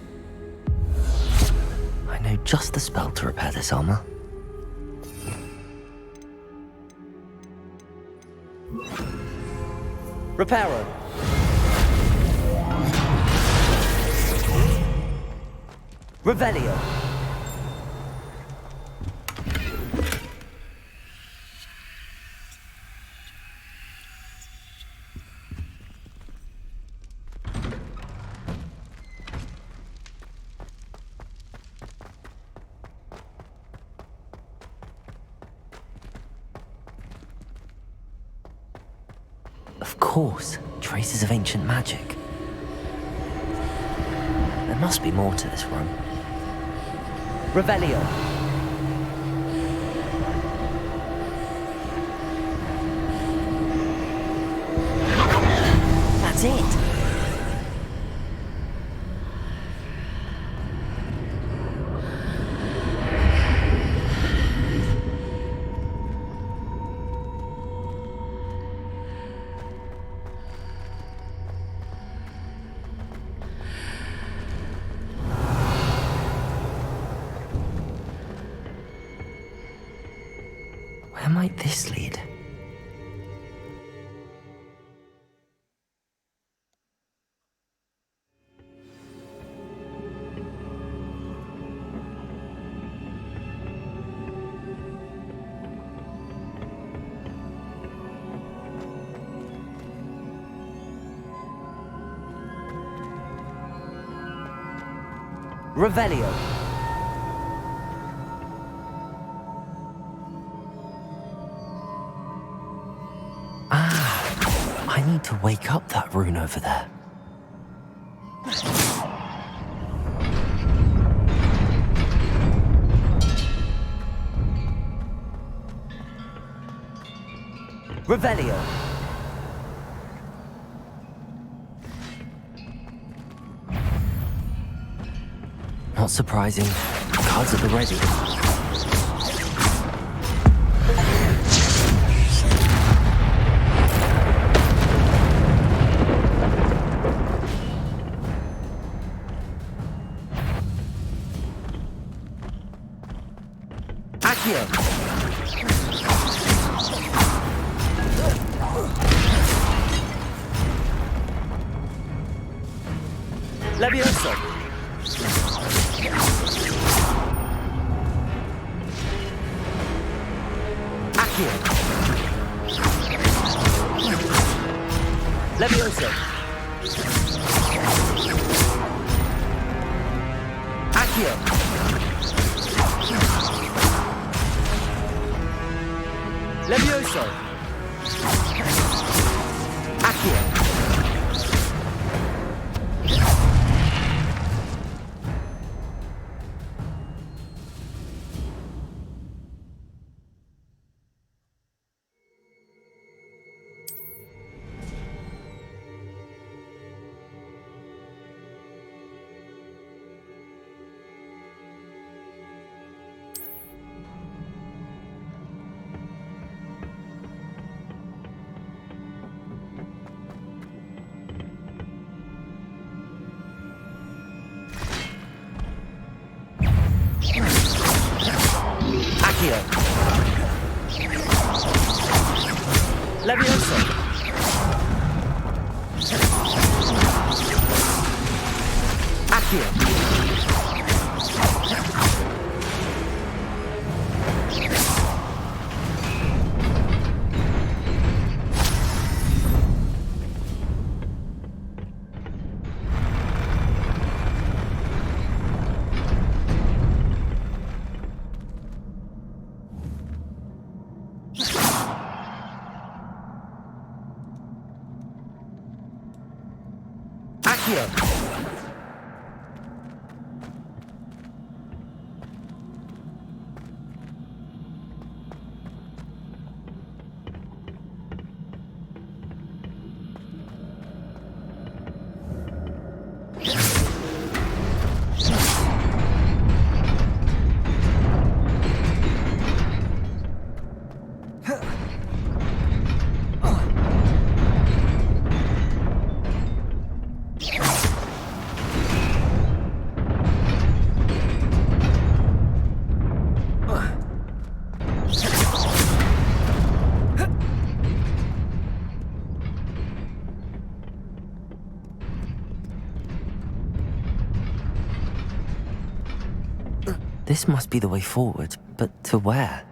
I know just the spell to repair this armor. Reparo. Revelio. Of course, traces of ancient magic. There must be more to this room. Revelio. That's it. Where might this lead? Revelio. I need to wake up that rune over there. Revelio. Not surprising. Cards at the ready. Levioso. Accio. Levioso. Accio. Levioso. Accio. Accio. Levioso. Accio. Accio. This must be the way forward, but to where?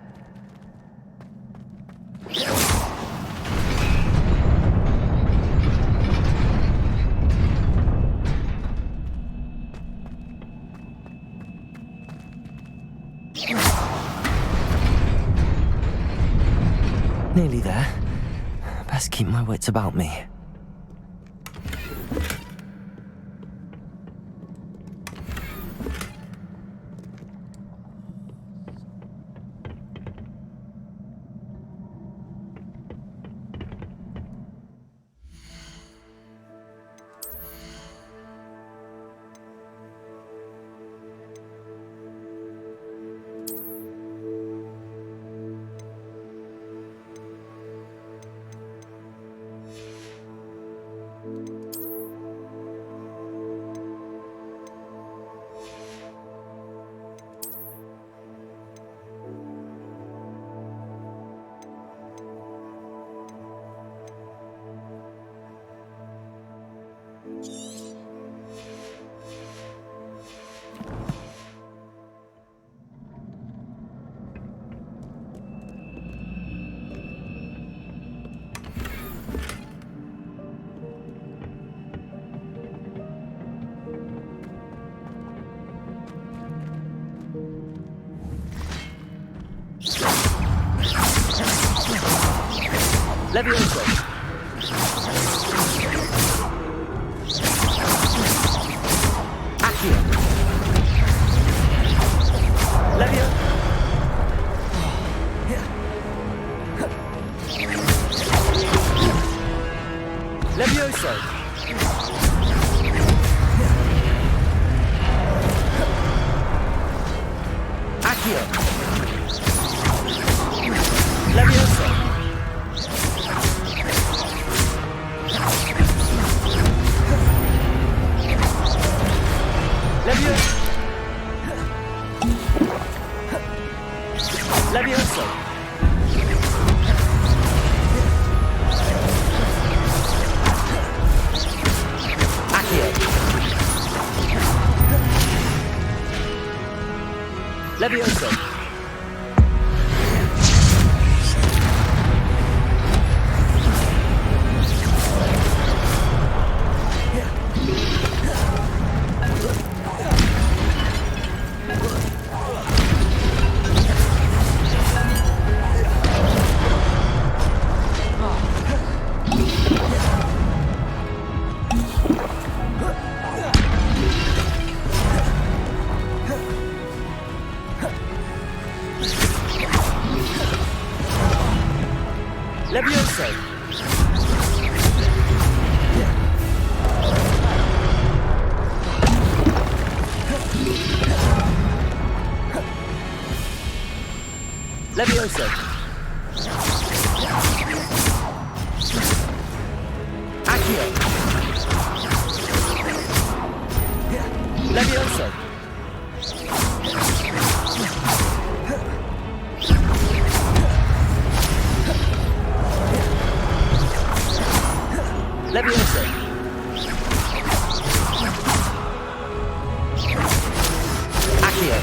Nearly there. Best keep my wits about me. Levioso. Accio. Levio. Levioso. Accio. Levioso. Levioso. Accio. Levioso. Levioso. Levioso. Accio. Levioso. Levioso. Accio.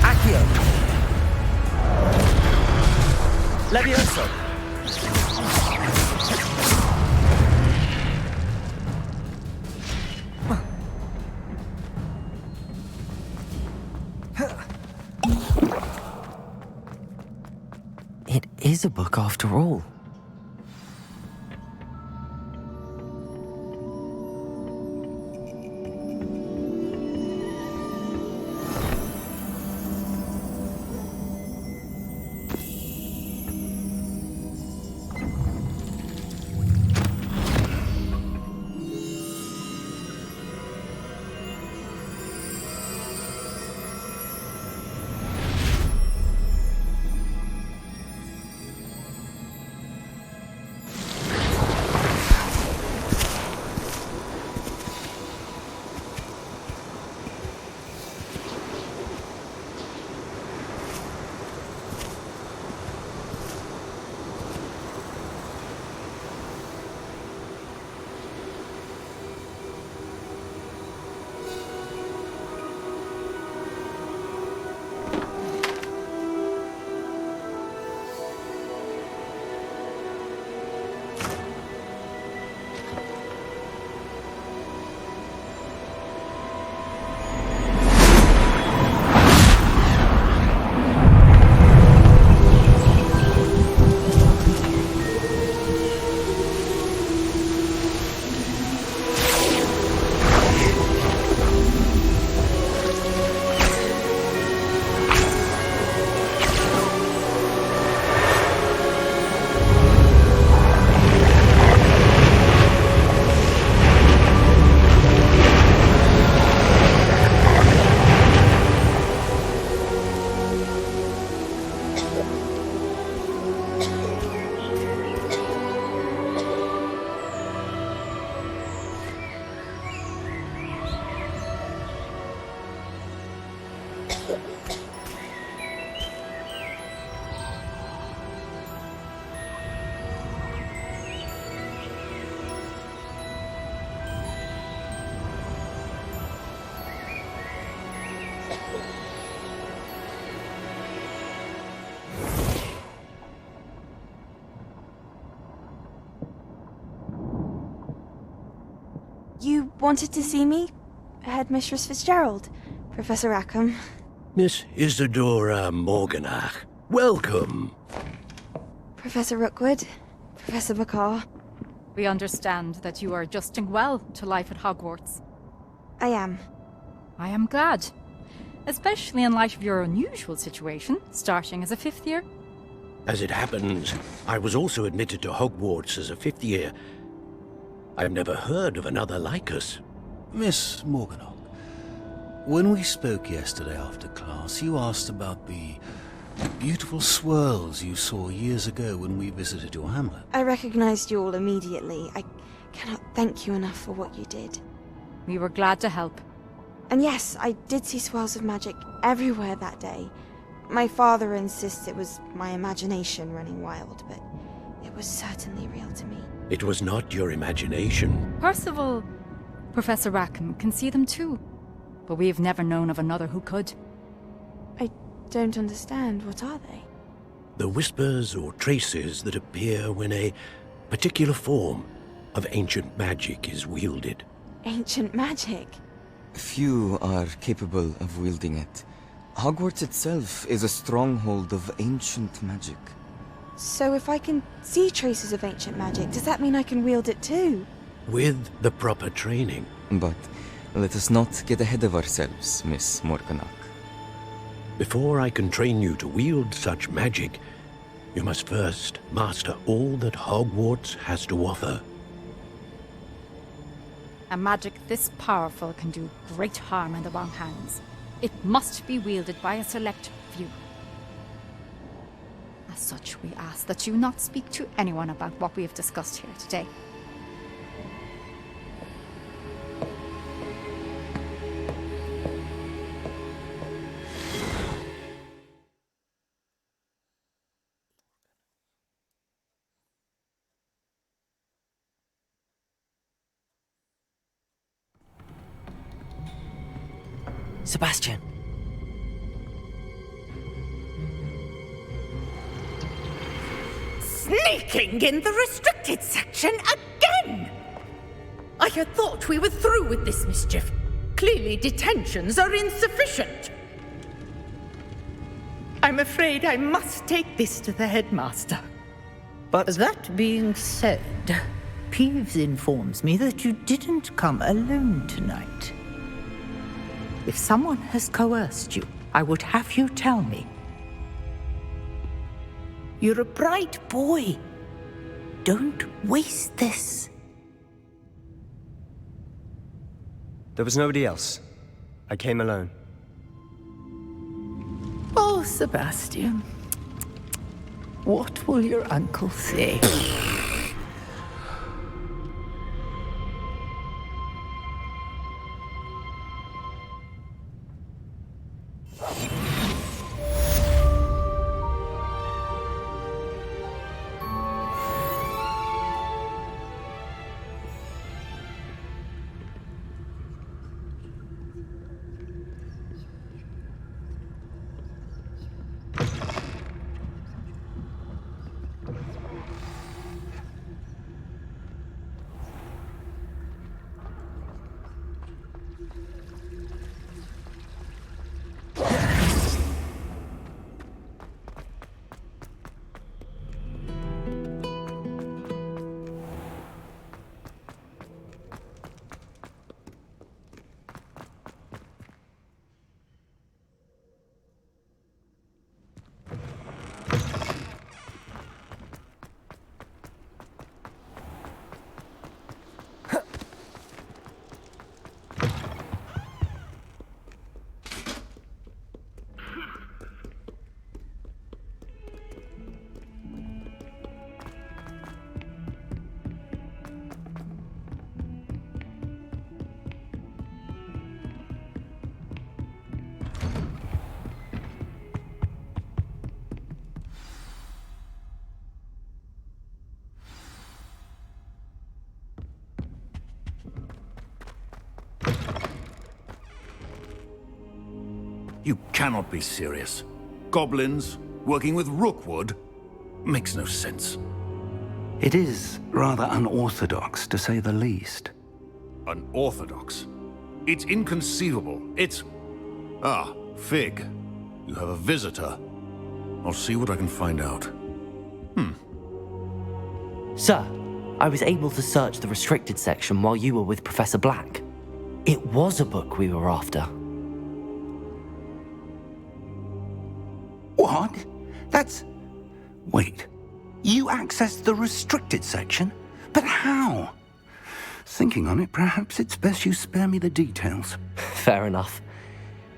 Accio. Levioso. It is a book after all. You wanted to see me? Headmistress Fitzgerald, Professor Rackham. Miss Isadora Morganach, welcome. Professor Rookwood, Professor McCaw. We understand that you are adjusting well to life at Hogwarts. I am. I am glad. Especially in light of your unusual situation, starting as a 5th year. As it happens, I was also admitted to Hogwarts as a 5th year. I've never heard of another like us. Miss Morganach, when we spoke yesterday after class, you asked about the beautiful swirls you saw years ago when we visited your hamlet. I recognized you all immediately. I cannot thank you enough for what you did. We were glad to help. And yes, I did see swirls of magic everywhere that day. My father insists it was my imagination running wild, but it was certainly real to me. It was not your imagination. Percival, Professor Rackham can see them too. But we've never known of another who could. I don't understand. What are they? The whispers or traces that appear when a particular form of ancient magic is wielded. Ancient magic? Few are capable of wielding it. Hogwarts itself is a stronghold of ancient magic. So if I can see traces of ancient magic, does that mean I can wield it too? With the proper training. But let us not get ahead of ourselves, Miss Morganach. Before I can train you to wield such magic, you must first master all that Hogwarts has to offer. A magic this powerful can do great harm in the wrong hands. It must be wielded by a select few. As such, we ask that you not speak to anyone about what we have discussed here today. Sebastian. Sneaking in the restricted section again! I had thought we were through with this mischief. Clearly detentions are insufficient. I'm afraid I must take this to the headmaster. But that being said, Peeves informs me that you didn't come alone tonight. If someone has coerced you, I would have you tell me. You're a bright boy. Don't waste this. There was nobody else. I came alone. Oh, Sebastian. What will your uncle say? You cannot be serious. Goblins working with Rookwood? Makes no sense. It is rather unorthodox, to say the least. Unorthodox? It's inconceivable. It's... Ah, Fig. You have a visitor. I'll see what I can find out. Sir, I was able to search the restricted section while you were with Professor Black. It was a book we were after. What? That's... Wait. You accessed the restricted section? But how? Thinking on it, perhaps it's best you spare me the details. Fair enough.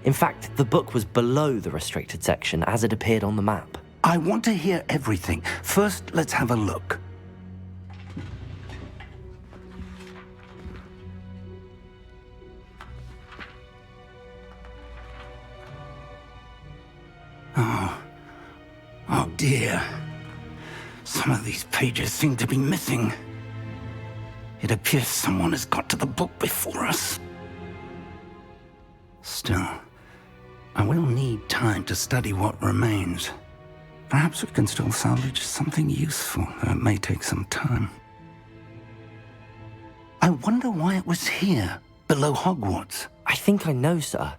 In fact, the book was below the restricted section as it appeared on the map. I want to hear everything. First, let's have a look. Oh dear. Some of these pages seem to be missing. It appears someone has got to the book before us. Still, I will need time to study what remains. Perhaps we can still salvage something useful, though it may take some time. I wonder why it was here, below Hogwarts. I think I know, sir.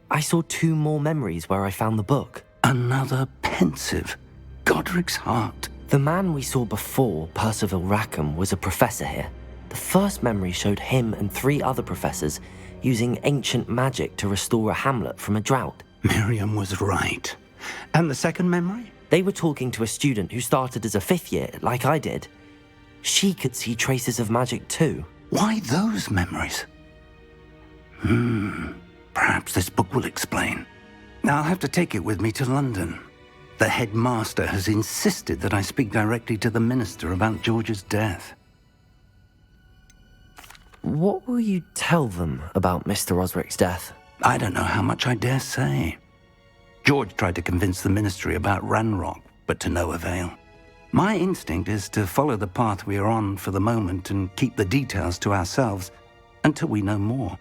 I saw 2 more memories where I found the book. Another pensive. Godric's heart. The man we saw before, Percival Rackham, was a professor here. The first memory showed him and 3 other professors using ancient magic to restore a hamlet from a drought. Miriam was right. And the second memory? They were talking to a student who started as a 5th year, like I did. She could see traces of magic too. Why those memories? Perhaps this book will explain. Now I'll have to take it with me to London. The headmaster has insisted that I speak directly to the minister about George's death. What will you tell them about Mr. Osric's death? I don't know how much I dare say. George tried to convince the ministry about Ranrock, but to no avail. My instinct is to follow the path we are on for the moment and keep the details to ourselves until we know more.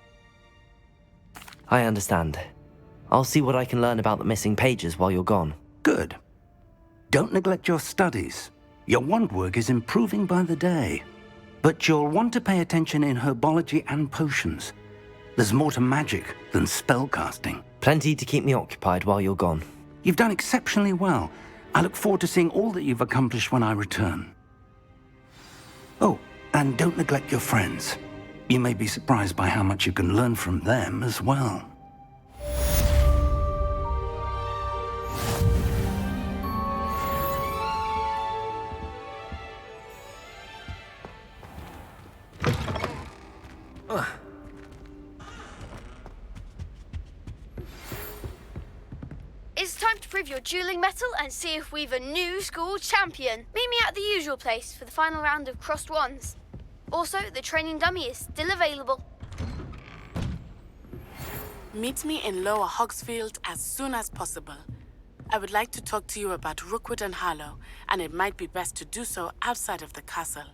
I understand. I'll see what I can learn about the missing pages while you're gone. Good. Don't neglect your studies. Your wand work is improving by the day. But you'll want to pay attention in herbology and potions. There's more to magic than spellcasting. Plenty to keep me occupied while you're gone. You've done exceptionally well. I look forward to seeing all that you've accomplished when I return. Oh, and don't neglect your friends. You may be surprised by how much you can learn from them as well. It's time to prove your dueling mettle and see if we've a new school champion. Meet me at the usual place for the final round of crossed wands. Also, the training dummy is still available. Meet me in Lower Hogsfield as soon as possible. I would like to talk to you about Rookwood and Harlow, and it might be best to do so outside of the castle.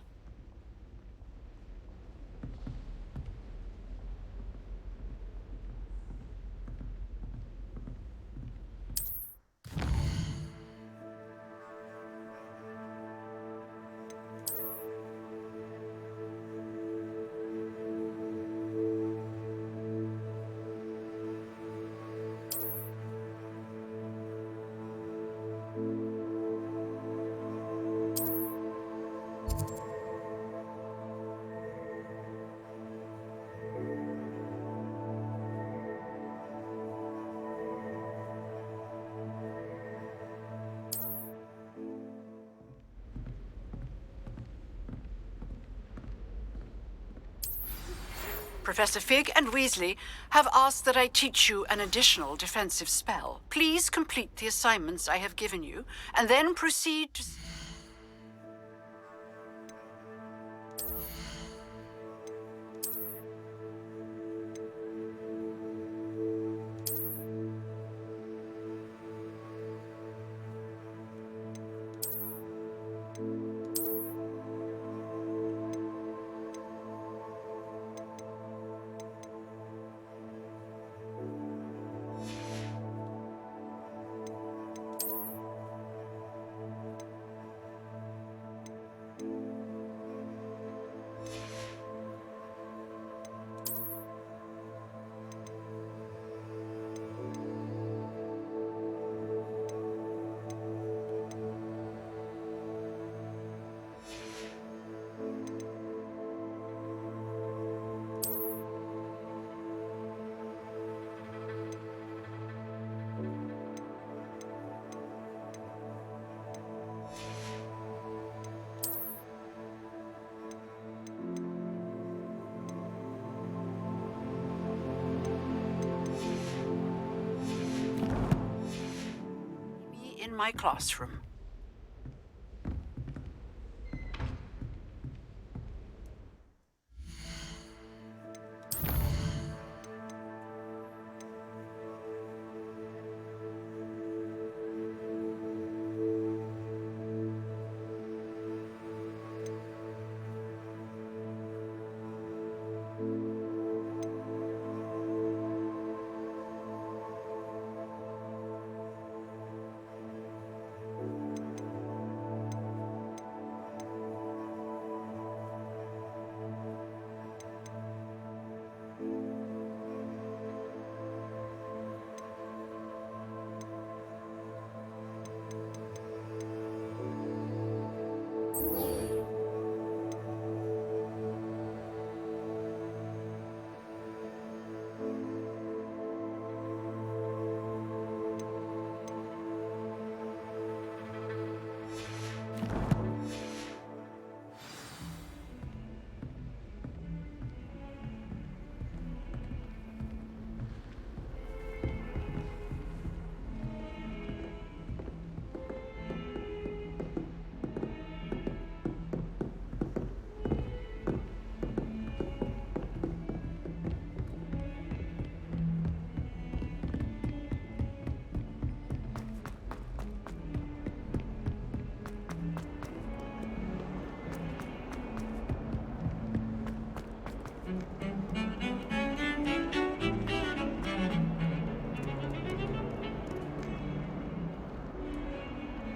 Professor Fig and Weasley have asked that I teach you an additional defensive spell. Please complete the assignments I have given you, and then proceed to... in my classroom.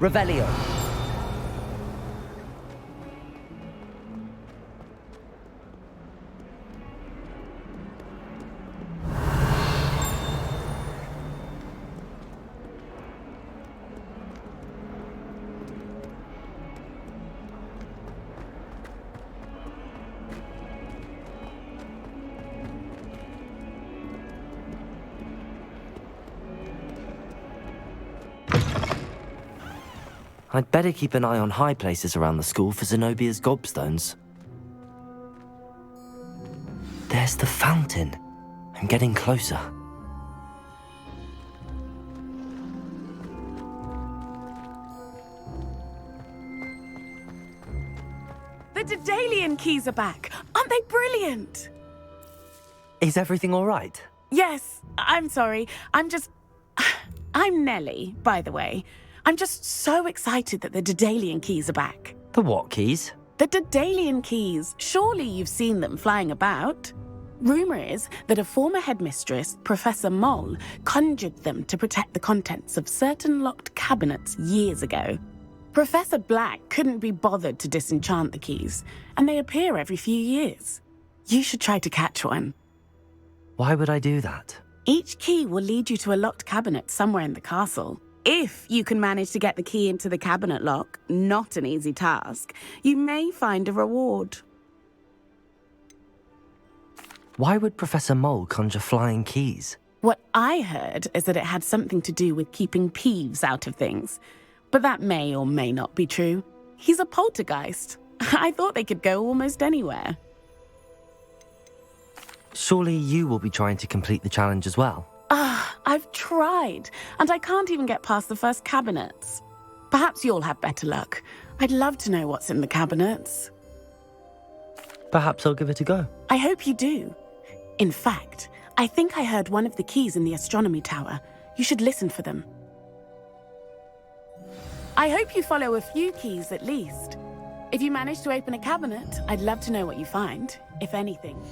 Revelio. I'd better keep an eye on high places around the school for Zenobia's gobstones. There's the fountain. I'm getting closer. The Daedalian keys are back. Aren't they brilliant? Is everything all right? Yes, I'm sorry. I'm Nellie, by the way. I'm just so excited that the Daedalian keys are back. The what keys? The Daedalian keys. Surely you've seen them flying about. Rumour is that a former headmistress, Professor Moll, conjured them to protect the contents of certain locked cabinets years ago. Professor Black couldn't be bothered to disenchant the keys, and they appear every few years. You should try to catch one. Why would I do that? Each key will lead you to a locked cabinet somewhere in the castle. If you can manage to get the key into the cabinet lock, not an easy task, you may find a reward. Why would Professor Mole conjure flying keys? What I heard is that it had something to do with keeping Peeves out of things. But that may or may not be true. He's a poltergeist. I thought they could go almost anywhere. Surely you will be trying to complete the challenge as well. I've tried, and I can't even get past the first cabinets. Perhaps you'll have better luck. I'd love to know what's in the cabinets. Perhaps I'll give it a go. I hope you do. In fact, I think I heard one of the keys in the astronomy tower. You should listen for them. I hope you follow a few keys at least. If you manage to open a cabinet, I'd love to know what you find, if anything.